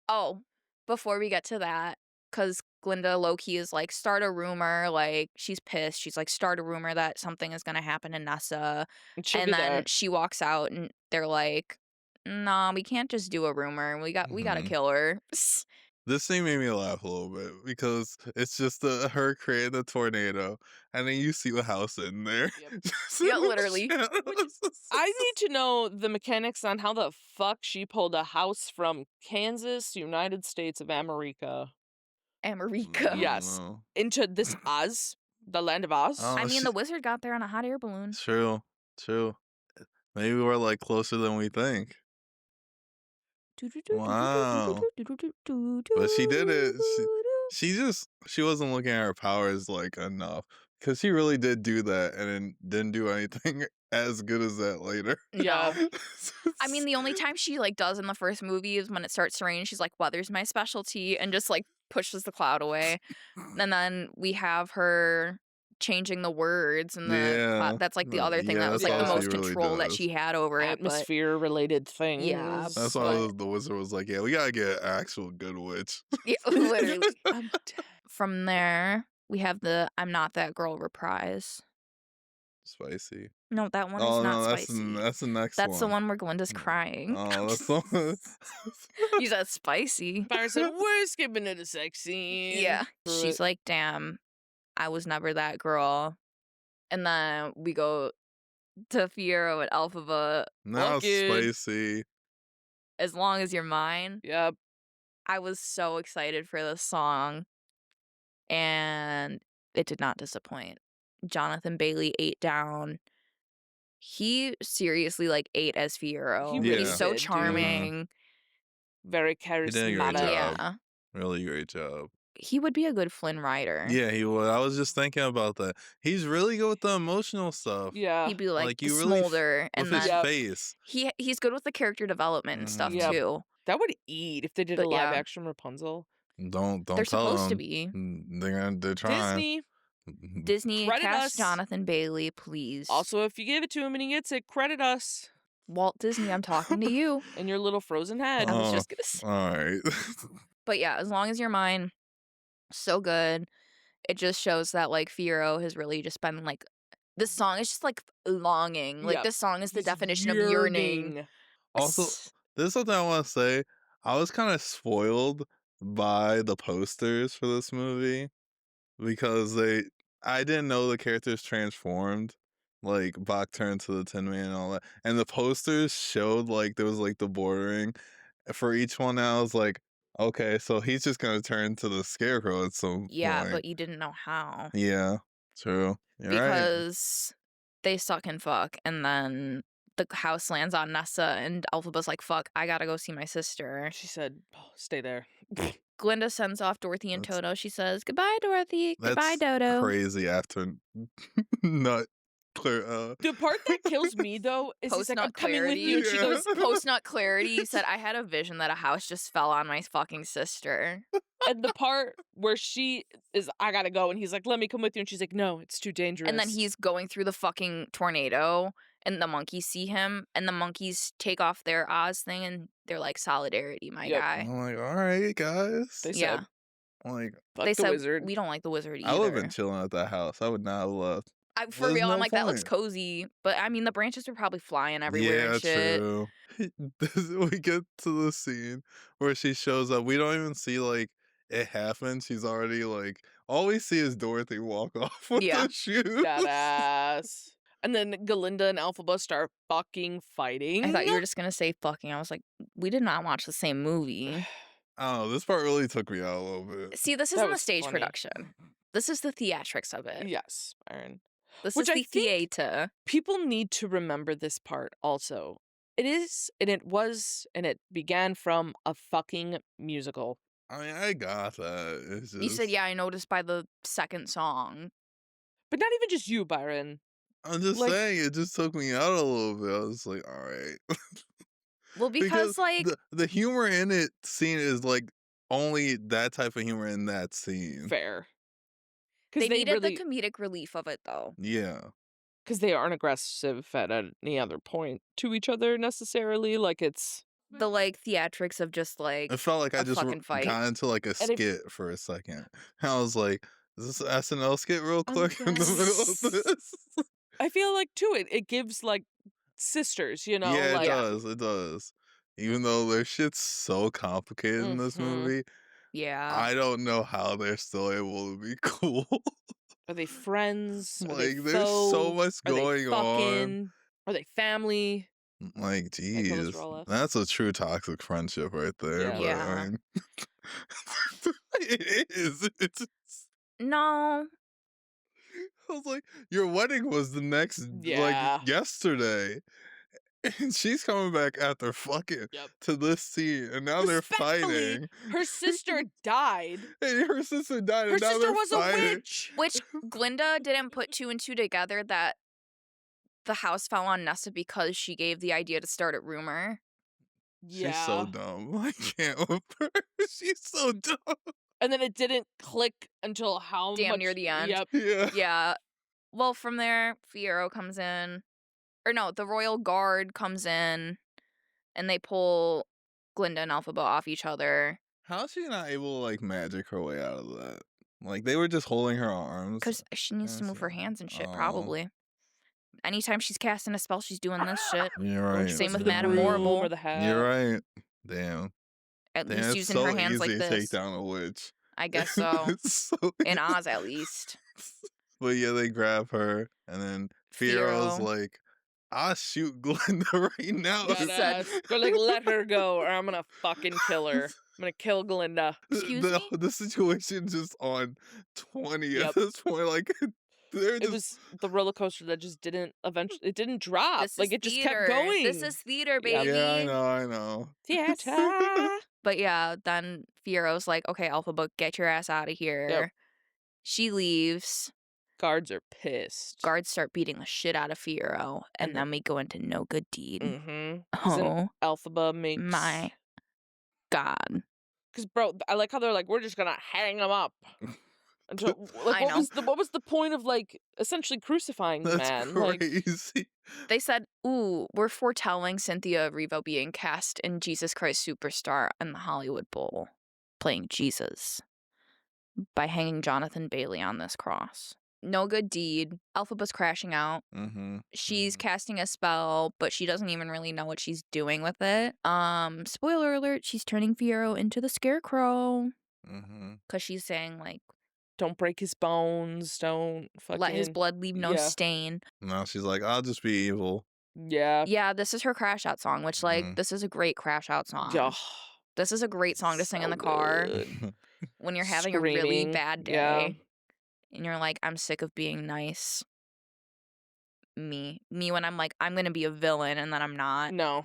Oh, before we get to that, because Glinda low-key is like, start a rumor, like, she's pissed. She's like, start a rumor that something is going to happen to Nessa. And then she walks out, and they're like, nah, we can't just do a rumor. We got to kill her. This thing made me laugh a little bit because it's just her creating a tornado, and then you see the house in there. Yep. Yeah, literally. I need to know the mechanics on how the fuck she pulled a house from Kansas, United States of America. America. Yes. Into this Oz, the land of Oz. Oh, I mean, the wizard got there on a hot air balloon. True. Maybe we're like closer than we think. Wow. But she did it. She wasn't looking at her powers like enough, because she really did do that and then didn't do anything as good as that later. Yeah. I mean, the only time she like does in the first movie is when it starts to rain. She's like, weather's my specialty, and just like pushes the cloud away. And then we have her changing the words, and that's like the other thing that was like the most control that she had over it. Atmosphere related things. Yeah. That's why the wizard was like, yeah, we gotta get an actual good witch. Yeah, literally. From there, we have the I'm Not That Girl reprise. Spicy. No, that one is not spicy. That's the next one. That's one. the one where Glinda's crying. Oh, that's the one. You said spicy. Byron said, we're skipping to the sex scene. Yeah. She's like, damn, I was never that girl. And then we go to Fiero and Elphaba. Now it's spicy. As Long As You're Mine. Yep. I was so excited for this song. And it did not disappoint. Jonathan Bailey ate down. He seriously like ate as Fiero. He's so charming. Very charismatic. He did a great job. Yeah. Really great job. He would be a good Flynn Rider. Yeah, he would. I was just thinking about that. He's really good with the emotional stuff. Yeah. He'd be like you Smolder. With and his then face. He's good with the character development and stuff too. That would eat if they did a live action Rapunzel. Don't They're tell supposed them. to be. They're trying. Disney, credit cast us. Jonathan Bailey, please. Also, if you give it to him and he gets it, credit us. Walt Disney, I'm talking to you. And your little frozen head. I was just gonna say. All right. But yeah, As Long As You're Mine, so good. It just shows that like Fiero has really just been like, this song is just like longing. Like this song is the definition of yearning. Also, this is something I want to say. I was kind of spoiled buy the posters for this movie because I didn't know the characters transformed. Like Bach turned to the Tin Man and all that. And the posters showed like there was like the bordering for each one. And I was like, okay, so he's just gonna turn to the Scarecrow at some Yeah, point. but you didn't know how. Yeah, true. You're right. Because they suck and fuck, and then the house lands on Nessa, and Elphaba's like, fuck, I gotta go see my sister. She said, oh, stay there. Glinda sends off Dorothy and Toto. She says, goodbye, Dorothy. Goodbye, That's Dodo. crazy after nut clear. The part that kills me, though, is he's like, I'm coming with you. And she goes, post-nut clarity. He said, I had a vision that a house just fell on my fucking sister. And the part where she is, I gotta go. And he's like, let me come with you. And she's like, no, it's too dangerous. And then he's going through the fucking tornado, and the monkeys see him, and the monkeys take off their Oz thing, and they're like, solidarity, my guy. I'm like, all right, guys. They said, like, fuck they the said, wizard. we don't like the wizard either. I would have been chilling at that house. I would not have left. For real, I'm like, that looks cozy. But I mean, the branches are probably flying everywhere and shit. True. We get to the scene where she shows up. We don't even see like it happen. She's already like, all we see is Dorothy walk off with the shoes. That ass. And then Galinda and Elphaba start fucking fighting. I thought you were just gonna say fucking. I was like, we did not watch the same movie. Oh, this part really took me out a little bit. See, this isn't the stage production. This is the theatrics of it. Yes, Byron. This is the theater. People need to remember this part also. It is, and it was, and it began from a fucking musical. I mean, I got that. It's just... You said, yeah, I noticed by the second song. But not even just you, Byron. I'm just saying, it just took me out a little bit. I was like, all right. Well, because like... The humor in it scene is like only that type of humor in that scene. Fair. They needed the comedic relief of it, though. Yeah. Because they aren't aggressive at any other point to each other necessarily. Like, it's... The, like, theatrics of just, like, it felt like I just got into, like, a skit for a second. I was like, is this SNL skit real quick in the middle of this? I feel like, too, it gives, like, sisters, you know? Yeah, like, it does. Even though their shit's so complicated in this movie. Yeah. I don't know how they're still able to be cool. Are they friends? Are like, they there's so much going on. Are they family? Like, geez. That's a true toxic friendship right there. Yeah. It is. It's... No. I was like, your wedding was the next, like, yesterday. And she's coming back after fucking to this scene, and now they're fighting. Her sister died. And her sister died, her and now sister they're was fighting. A witch. Which Glinda didn't put two and two together that the house fell on Nessa because she gave the idea to start a rumor. Yeah. She's so dumb. I can't with her. She's so dumb. And then it didn't click until damn near the end. Yep. Yeah. Well, from there, Fiyero comes in. Or no, the Royal Guard comes in, and they pull Glinda and Elphaba off each other. How is she not able to, like, magic her way out of that? Like, they were just holding her arms. Because she needs to move her hands and shit, probably. Anytime she's casting a spell, she's doing this shit. You're right. Same with Madame Morrible. You're right. Damn. At least using her hands like this. It's so easy to take down a witch. I guess so. So in Oz, at least. But yeah, they grab her, and then Fiyero's like, I'll shoot Glinda right now. They're like, let her go, or I'm gonna fucking kill her. I'm gonna kill Glinda. Excuse me? The situation's just on 20 at this point. Like, it was the roller coaster that just didn't it didn't drop. Like, it just kept going. This is theater, baby. Yeah, I know. Theater. But yeah, then Fiyero's like, okay, Elphaba, get your ass out of here. Yep. She leaves. Guards are pissed. Guards start beating the shit out of Fiyero, and then we go into no good deed. Oh, Elphaba makes my God. Because, bro, I like how they're like, we're just gonna hang him up. Until, like, what was the point of, like, essentially crucifying the man? Crazy. Like, they said, ooh, we're foretelling Cynthia Erivo being cast in Jesus Christ Superstar in the Hollywood Bowl, playing Jesus, by hanging Jonathan Bailey on this cross. No good deed. Elphaba's crashing out. She's casting a spell, but she doesn't even really know what she's doing with it. Spoiler alert, she's turning Fiero into the Scarecrow. Because she's saying, like, don't break his bones, don't fucking... let his blood leave no stain. Now she's like, I'll just be evil. Yeah. Yeah, this is her crash out song, which, like, this is a great crash out song. Yeah. This is a great song to sing in the car when you're having a really bad day. And you're like, I'm sick of being nice. Me when I'm like, I'm gonna be a villain, and then I'm not. No.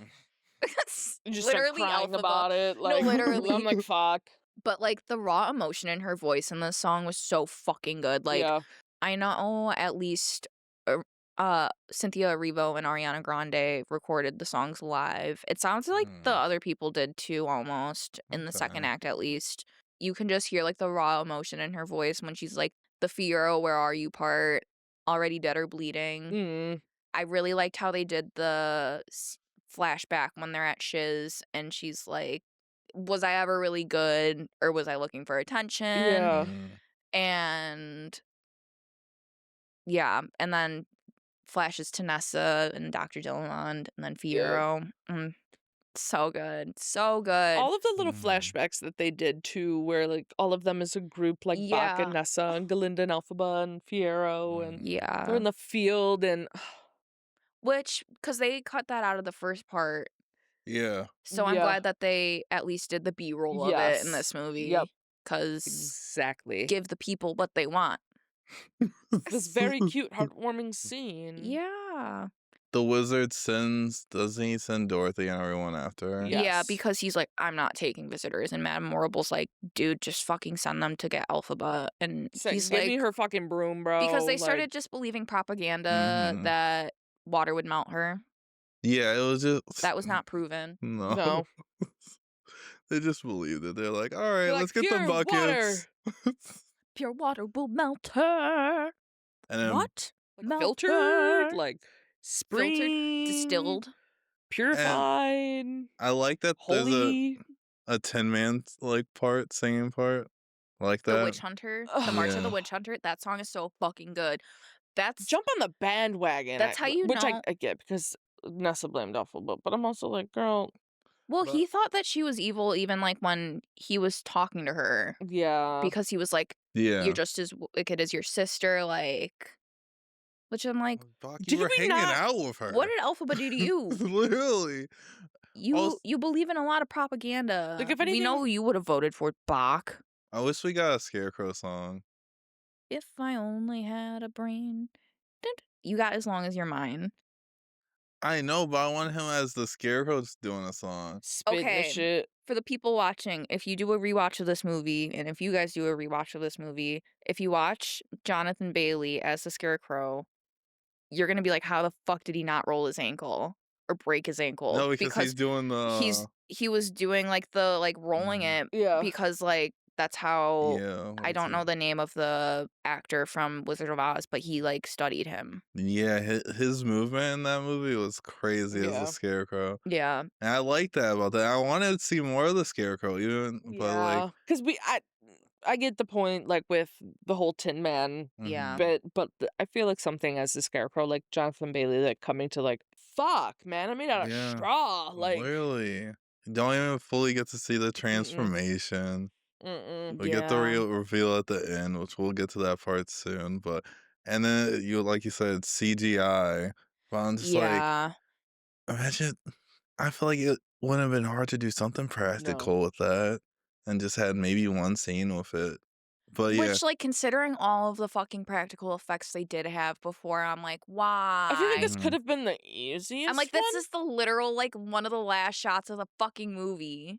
You just literally crying about it. Like, no, literally. I'm like, fuck. But, like, the raw emotion in her voice in this song was so fucking good. Like, I know at least Cynthia Erivo and Ariana Grande recorded the songs live. It sounds like the other people did too, almost, in the second act at least. You can just hear, like, the raw emotion in her voice when she's like, the Fiero, where are you part, already dead or bleeding. I really liked how they did the flashback when they're at Shiz, and she's like, was I ever really good, or was I looking for attention? Yeah. And yeah, and then flashes to Nessa and Dr. Dillamond, and then Fiero. So good. So good. All of the little flashbacks that they did too, where like all of them as a group, like Bach and Nessa and Galinda and Elphaba and Fiero, and they're in the field, and which, because they cut that out of the first part. Yeah. So I'm glad that they at least did the B-roll of it in this movie. Yep. Because exactly, give the people what they want. This very cute, heartwarming scene. Yeah. The wizard doesn't he send Dorothy and everyone after her? Yes. Yeah, because he's like, I'm not taking visitors. And Madame Morrible's like, dude, just fucking send them to get Elphaba. And he's give like, me her fucking broom, bro. Because they started just believing propaganda that water would melt her. Yeah, it was just... That was not proven. No. They just believed it. They're like, all right, like, let's get the buckets. Pure water will melt her. And then, what? Like, filtered, like spring, filtered, distilled, purified. I like that holy. There's a Tin Man like singing part. I like that. The Witch Hunter, the March of the Witch Hunter. That song is so fucking good. That's jump on the bandwagon. That's how you which know. I get because Nessa blamed Elphaba, but I'm also like, girl. Well, he thought that she was evil even like when he was talking to her. Yeah. Because he was like, you're just as wicked as your sister, like. Which I'm like, you were hanging out with her. What did Elphaba do to you? Literally. You believe in a lot of propaganda. Like, if anything, we know you would have voted for Bach. I wish we got a Scarecrow song. If I only had a brain. You got As Long As You're Mine. I know, but I want him as the Scarecrow doing a song. Spitting the shit. For the people watching, if you do a rewatch of this movie, and if you guys do a rewatch of this movie, if you watch Jonathan Bailey as the Scarecrow, you're going to be like, how the fuck did he not roll his ankle or break his ankle? No, because he's doing the... He was doing, like, the, like, rolling it. Yeah. Because, like, that's how... Yeah. I don't know the name of the actor from Wizard of Oz, but he, like, studied him. Yeah, his movement in that movie was crazy as the Scarecrow. Yeah. And I like that about that. I wanted to see more of the Scarecrow, even, but, like... Because I get the point, like, with the whole Tin Man bit, but I feel like something as the Scarecrow, like Jonathan Bailey, like, coming to, like, fuck, man, I'm made out of straw. Like, really? You don't even fully get to see the transformation. We get the real reveal at the end, which we'll get to that part soon, but... And then, like you said, CGI. But I'm just like... Imagine... I feel like it wouldn't have been hard to do something practical with that. And just had maybe one scene with it. But Which, like, considering all of the fucking practical effects they did have before, I'm like, why? I feel like this could have been the easiest I'm like, this is the literal, like, one of the last shots of the fucking movie.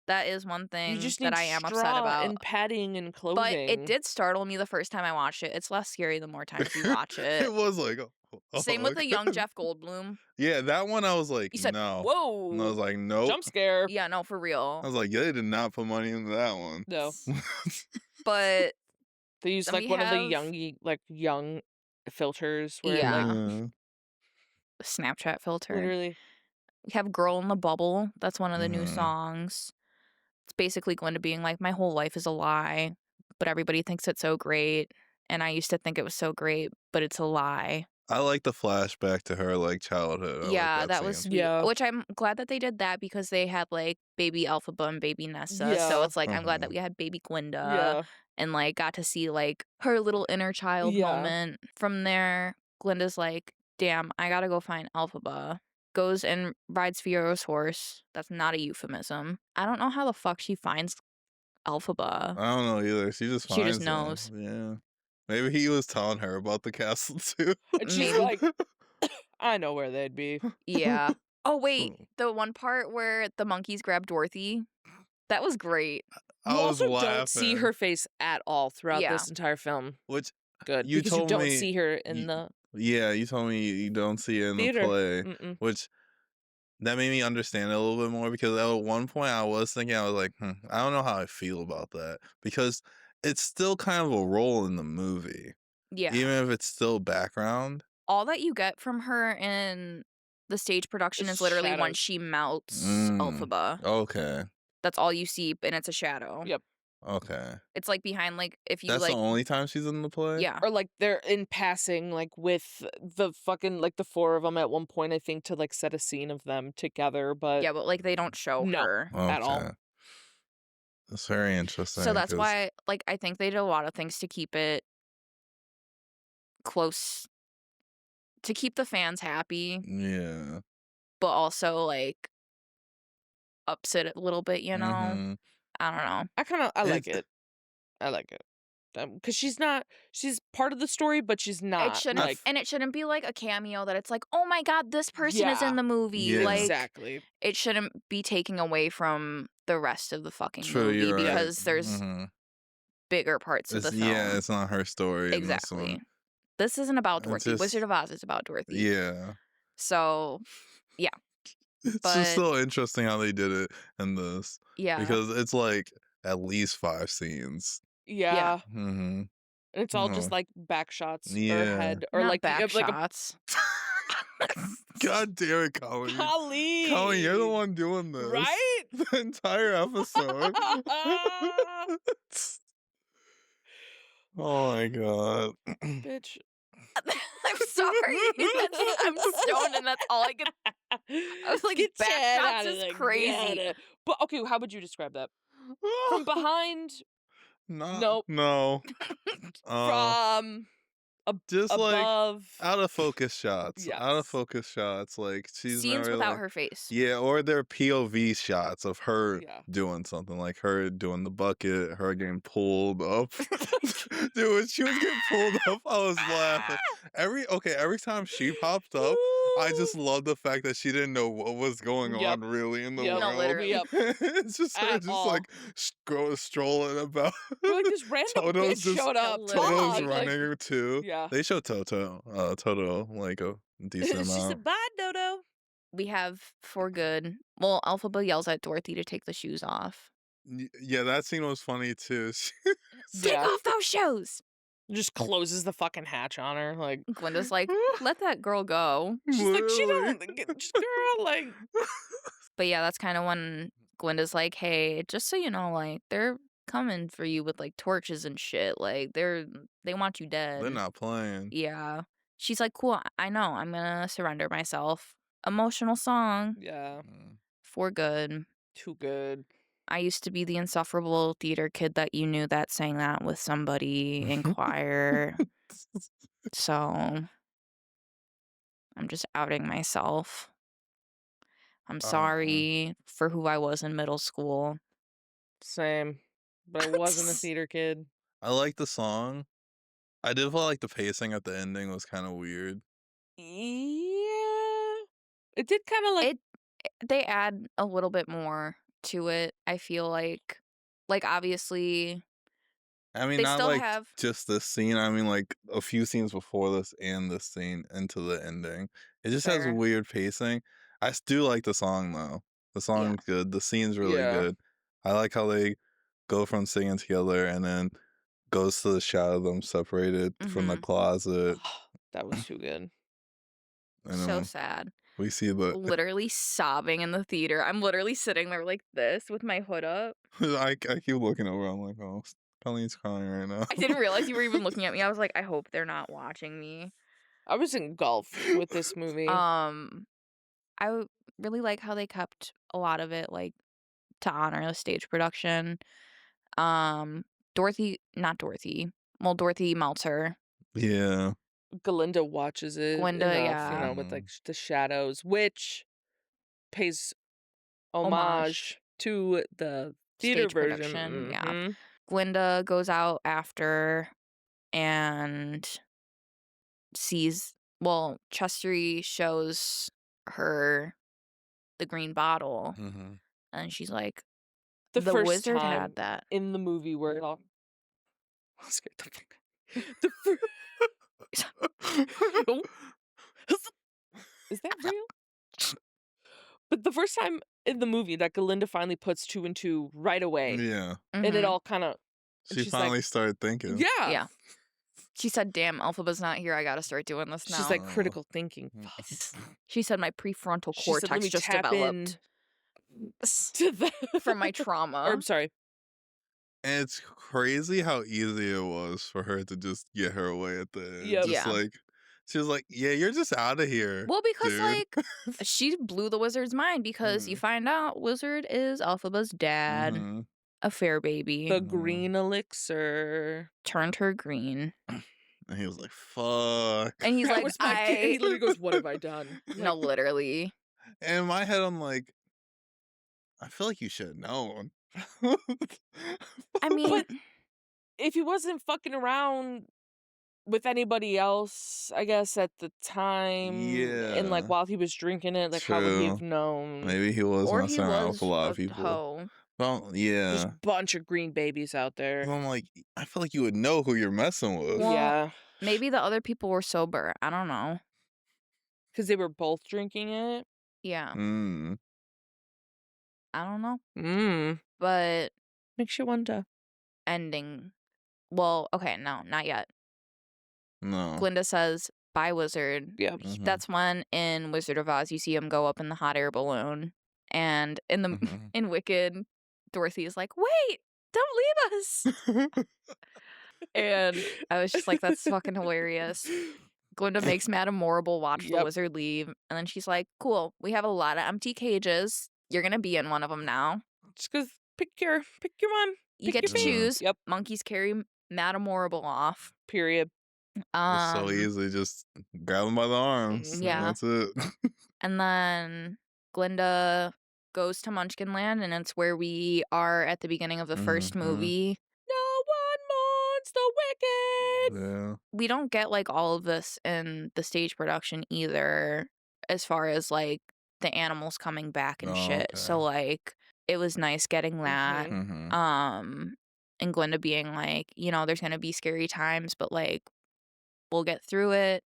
That is one thing that I am upset about. And padding and clothing. But it did startle me the first time I watched it. It's less scary the more times you watch it. It was like... Same with the young Jeff Goldblum. Yeah, that one I was like, you said, no. Whoa. And I was like, nope. Jump scare. Yeah, no, for real. I was like, yeah, they did not put money into that one. No. But they used like one of the young filters where like Snapchat filter. Literally. We have Girl in the Bubble. That's one of the new songs. It's basically going to being like, my whole life is a lie, but everybody thinks it's so great. and I used to think it was so great, but it's a lie. I like the flashback to her like childhood. I like Yeah, that that was scene. sweet. Yeah. Which I'm glad that they did that because they had like baby Alphaba and baby Nessa. So Yeah. it's like I'm glad that we had baby Glinda Yeah. and like got to see like her little inner child Yeah. moment. From there, Glinda's like, damn, I gotta go find Alphaba. Goes and rides Fiora's horse. That's not a euphemism. I don't know how the fuck she finds Alphaba. I don't know either. She just She just finds knows. him. Yeah. Maybe he was telling her about the castle too. And she's Maybe. like, I know where they'd be. Yeah. Oh, wait. The one part where the monkeys grab Dorothy, that was great. You I was also laughing. don't see her face at all throughout Yeah. this entire film. Which Good. you Because you told don't me see her in the Yeah, you told me you don't see it in theater. the play. Mm-mm. Which that made me understand it a little bit more because at one point I was thinking, I was like, I don't know how I feel about that. Because it's still kind of a role in the movie. Yeah. Even if it's still background. All that you get from her in the stage production It's is literally when shadows. she melts Alphaba. Okay. That's all you see, and it's a shadow. Yep. Okay. It's like behind, like, if you That's like. the only time she's in the play? Yeah. Or like they're in passing, like with the fucking like the four of them at one point, I think, to like set a scene of them together. But Yeah, but like they don't show her at all. Okay. That's very interesting. So that's why, like, I think they did a lot of things to keep it close, to keep the fans happy. Yeah. But also like ups it a little bit, you know? Mm-hmm. I don't know. I like it. I like it. Because she's part of the story, but she's not. It shouldn't, like, and it shouldn't be like a cameo that it's like, oh my god, this person is in the movie. Yeah. Like, exactly. it shouldn't be taking away from the rest of the fucking True, movie you're right. because there's bigger parts of the film. Yeah, it's not her story. Exactly. This isn't about Dorothy. Wizard of Oz is about Dorothy. Yeah. So, yeah. It's just so interesting how they did it in this. Yeah. Because it's like at least 5 scenes. Yeah. Mm-hmm. And it's all just like back shots or Yeah. head or Not like back like shots. God damn it, Colleen. Colleen, you're the one doing this. Right? The entire episode. Oh my god. Bitch. I'm sorry. I'm stoned and that's all I could. I was like, Get back Chad shots out of is there, crazy. get it. But okay, how would you describe that? From behind? Nope. No. From just above? Like out of focus shots. Yes. Out of focus shots. Like she's scenes never, without like, her face. Yeah, or they're POV shots of her doing something, like her doing the bucket, her getting pulled up. Dude, when she was getting pulled up, I was laughing. Every time she popped up, I just love the fact that she didn't know what was going on really in the world. No, literally. It's just her At just all. like strolling about. Like this random Toto's bitch showed up. Toto's Dog, running too. Yeah. They show Toto like a decent She amount. said, "Bye, Dodo." We have for good. Well, Alphaba yells at Dorothy to take the shoes off. Yeah, that scene was funny too. Take off those shoes. Just closes the fucking hatch on her. Like Glinda's like, let that girl go. she's like, she don't, just girl, like. But yeah, that's kind of when Glinda's like, hey, just so you know, like they're coming for you with like torches and shit. Like they want you dead. They're not playing. Yeah. She's like, cool, I know. I'm gonna surrender myself. Emotional song. Yeah. For good. Too good. I used to be the insufferable theater kid that you knew that sang that with somebody in choir. So I'm just outing myself. I'm sorry for who I was in middle school. Same. But I wasn't a theater kid. I like the song. I did feel like the pacing at the ending was kind of weird. Yeah. It did kind of like. They add a little bit more to it, I feel like. Like, obviously. I mean, they not still like have... just this scene. I mean, like a few scenes before this and this scene into the ending. It just has weird pacing. I do like the song though. The song's good. The scene's really good. I like how they go from singing together and then goes to the shot of them separated from the closet. That was too good. So sad. We see the literally sobbing in the theater. I'm literally sitting there like this with my hood up. I keep looking over. I'm like, oh, Colleen's crying right now. I didn't realize you were even looking at me. I was like, I hope they're not watching me. I was engulfed with this movie. I really like how they kept a lot of it like to honor the stage production. Dorothy Meltzer. Yeah. Glinda watches it Glinda, enough, you know, with like the shadows, which pays homage to the theater stage version. production. Yeah. Glinda goes out after and sees, Chestery shows her the green bottle, and she's like, the first wizard time had that in the movie where it all scared the fuck. Is that real? But the first time in the movie that Glinda finally puts 2 and 2 right away. Yeah. And it all kind of... She finally started thinking. Yeah. Yeah. She said, damn, Elphaba's not here. I gotta start doing this now. She's like, critical thinking. She said my prefrontal cortex said, just developed. From my trauma. Or, I'm sorry. And it's crazy how easy it was for her to just get her way at the end. Yep. Just like, she was like, yeah, you're just out of here. Well, because dude. like, she blew the wizard's mind because you find out Wizard is Elphaba's dad, a fair baby. The green elixir. Turned her green. And he was like, fuck. And he's like, he literally goes, what have I done? No, literally. And in my head, I'm like, I feel like you should have known. I mean, but if he wasn't fucking around with anybody else, I guess, at the time, and like while he was drinking it, like how would he have known? Maybe he was messing around with a lot of people. Hoe. Well, yeah. There's a bunch of green babies out there. So I'm like, I feel like you would know who you're messing with. Well, yeah. Maybe the other people were sober. I don't know. Because they were both drinking it? Yeah. Mm. I don't know. Mm. But makes you wonder. Ending. Well, okay, no, not yet. No. Glinda says, bye, wizard. Yeah. That's when in Wizard of Oz you see him go up in the hot air balloon. And in the in Wicked, Dorothy is like, wait, don't leave us. And I was just like, that's fucking hilarious. Glinda makes Madame Morrible watch the wizard leave. And then she's like, cool, we have a lot of empty cages. You're going to be in one of them now. Just go pick your one. You get to choose. Yep. Monkeys carry Madame Morrible off. Period. It's so easy. Just grab them by the arms. Yeah. That's it. And then Glinda goes to Munchkin Land, and it's where we are at the beginning of the first movie. No one mourns the wicked. Yeah. We don't get like all of this in the stage production either, as far as like the animals coming back and shit. Okay. So like it was nice getting that. And Glinda being like, you know, there's gonna be scary times, but like we'll get through it.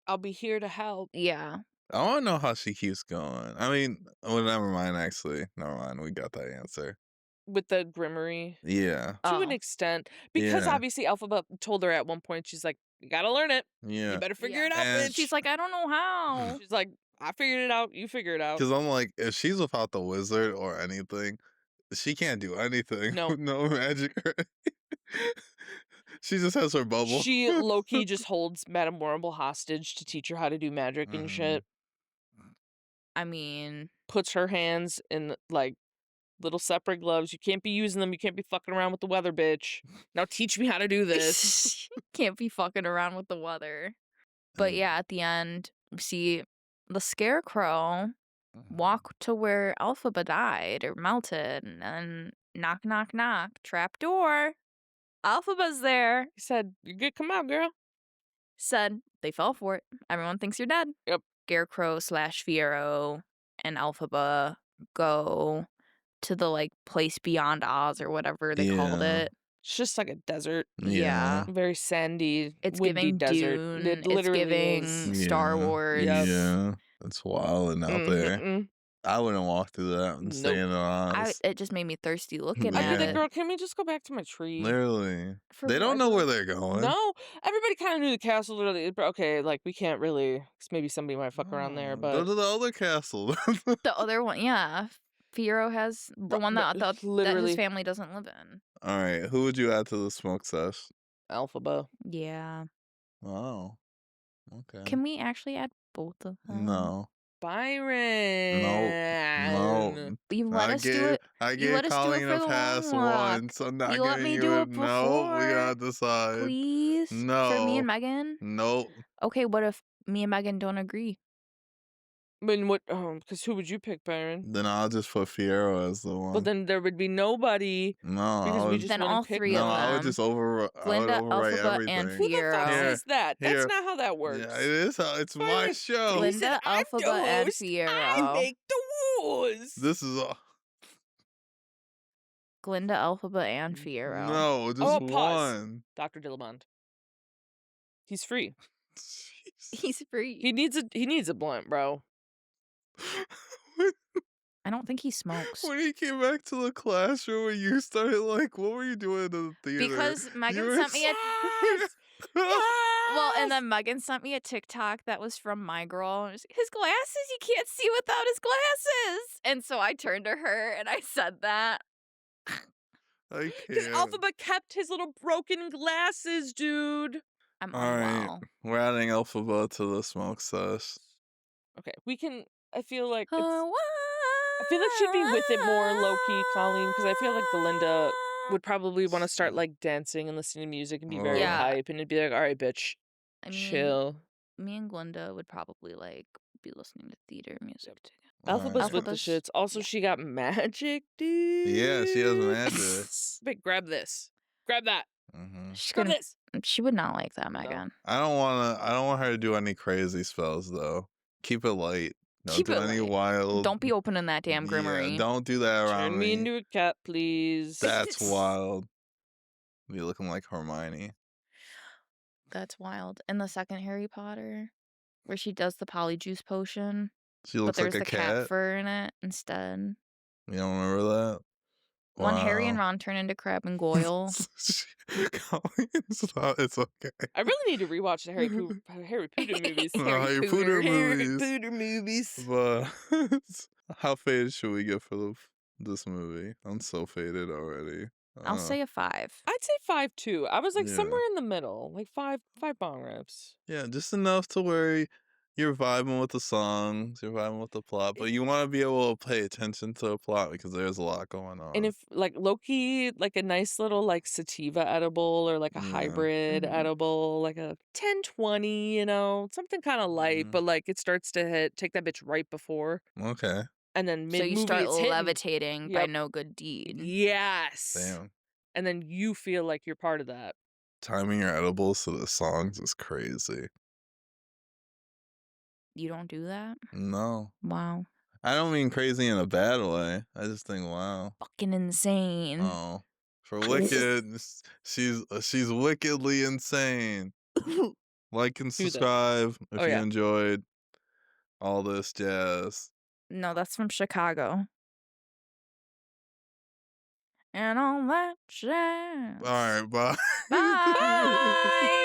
I'll be here to help. Yeah. I want to know how she keeps going. I mean, well, never mind, actually. Never mind. We got that answer. With the Grimmery? Yeah. To an extent. Because obviously Elphaba told her at one point, she's like, you gotta learn it. Yeah. You better figure it out, And bitch. She's like, I don't know how. She's like, I figured it out. You figure it out. Because I'm like, if she's without the wizard or anything, she can't do anything. No. With no magic. She just has her bubble. She low-key just holds Madame Morrible hostage to teach her how to do magic and shit. I mean, puts her hands in like little separate gloves. You can't be using them. You can't be fucking around with the weather, bitch. Now teach me how to do this. Can't be fucking around with the weather. But yeah, at the end, we see the Scarecrow walk to where Elphaba died or melted, and then knock, knock, knock, trap door. Elphaba's there. He said, "You good? Come out, girl." Said they fell for it. Everyone thinks you're dead. Yep. Scarecrow / Fiero and Elphaba go to the like place beyond Oz or whatever they called it. It's just like a desert. Yeah. Very sandy, it's windy giving desert. Dune. It literally it's giving is. Star Wars. Yeah. It's wild out there. I wouldn't walk through that and stay in the Oz. It just made me thirsty looking I'd at be it. like, girl, can we just go back to my tree? Literally. They don't know where they're going. No. Everybody kind of knew the castle. Okay, like, we can't really, because maybe somebody might fuck around there, but... Go to the other castle. The other one, yeah. Fiero has the one that his family doesn't live in. All right, who would you add to the smoke sesh? Alphaba. Yeah. Oh, okay. Can we actually add both of them? No. Nope. Byron. Nope. You let us do it. I You gave let us do it Colleen for a the pass long walk. once. I'm not You let giving me you do a it nope. We gotta before. decide. Please. For me and No. Megan? Nope. Okay, what if me and Megan don't agree? When what? Because who would you pick, Byron? Then I'll just put Fierro as the Well, one. then there would be nobody No, because I we would. just Then wouldn't all pick three No, of them. I would them. just overwrite Glinda, Alphaba, and everything. Who the fuck Fierro. says that? That's Here. not how that works. Yeah, it is. It's my Byron, show. he said, Glinda, I'm the Alphaba, and host. I Fierro. make the rules. This is all. Glinda, Alphaba, and Fierro. No, just pause. one. Dr. Dillamond. He's free. He's free. He needs a blunt, bro. I don't think he smokes. When he came back to the classroom and you started like, what were you doing in the theater? Because Megan were sent me a Yes! well, and then Megan sent me a TikTok that was from my girl. And it was, his glasses, you can't see without his glasses. And so I turned to her and I said that. I Because can't. Alphaba kept his little broken glasses, dude. I'm All right, unwell. we're adding Alphaba to the smoke sesh. Okay, we can. I feel like she'd be with it more low key, Colleen, because I feel like Glinda would probably want to start like dancing and listening to music and be very Yeah. hype, and it'd be like, all right, bitch, I mean, chill. me and Glinda would probably like be listening to theater music together. Alphaba's with the Alphaba's- shits. Also, yeah. she got magic, dude. Yeah, she has magic. Wait, grab this. Grab that. She's Grab gonna, this. she would not like that, Megan. I don't want her to do any crazy spells though. Keep it light. Don't Keep do it any light. wild. Don't be opening that damn grimory. Yeah, don't do that around Turn me into a cat, please. That's wild. Be looking like Hermione. That's wild. In the second Harry Potter, where she does the polyjuice potion, She but looks there's like a the cat cat. fur in it instead. You don't remember that? When Harry and Wow. Ron turn into Crab and Goyle. It's okay. I really need to rewatch the Harry Potter movies. The Harry Potter movies. Potter movies. But how faded should we get for this movie? I'm so faded already. I'll say a 5. I'd say 5 too. I was like Yeah. somewhere in the middle, like five bong rips. Yeah, just enough to where you're vibing with the songs, you're vibing with the plot, but you want to be able to pay attention to the plot because there's a lot going on. And if like low-key, like a nice little like sativa edible or like a Yeah. hybrid Mhm. edible, like a 10-20, you know, something kind of light, but like it starts to take that bitch right before, Okay. and then So mid-movie you start it's hitting. levitating by Yep. no good deed. Yes. Damn. And then you feel like you're part of that. Timing your edibles to the songs is crazy. You don't do that? No. Wow. I don't mean crazy in a bad way. I just think, wow. Fucking insane. Oh. For Wicked, she's wickedly insane. Like and Do that. subscribe if Oh, you yeah. enjoyed all this jazz. No, that's from Chicago. And all that jazz. All right, bye. Bye.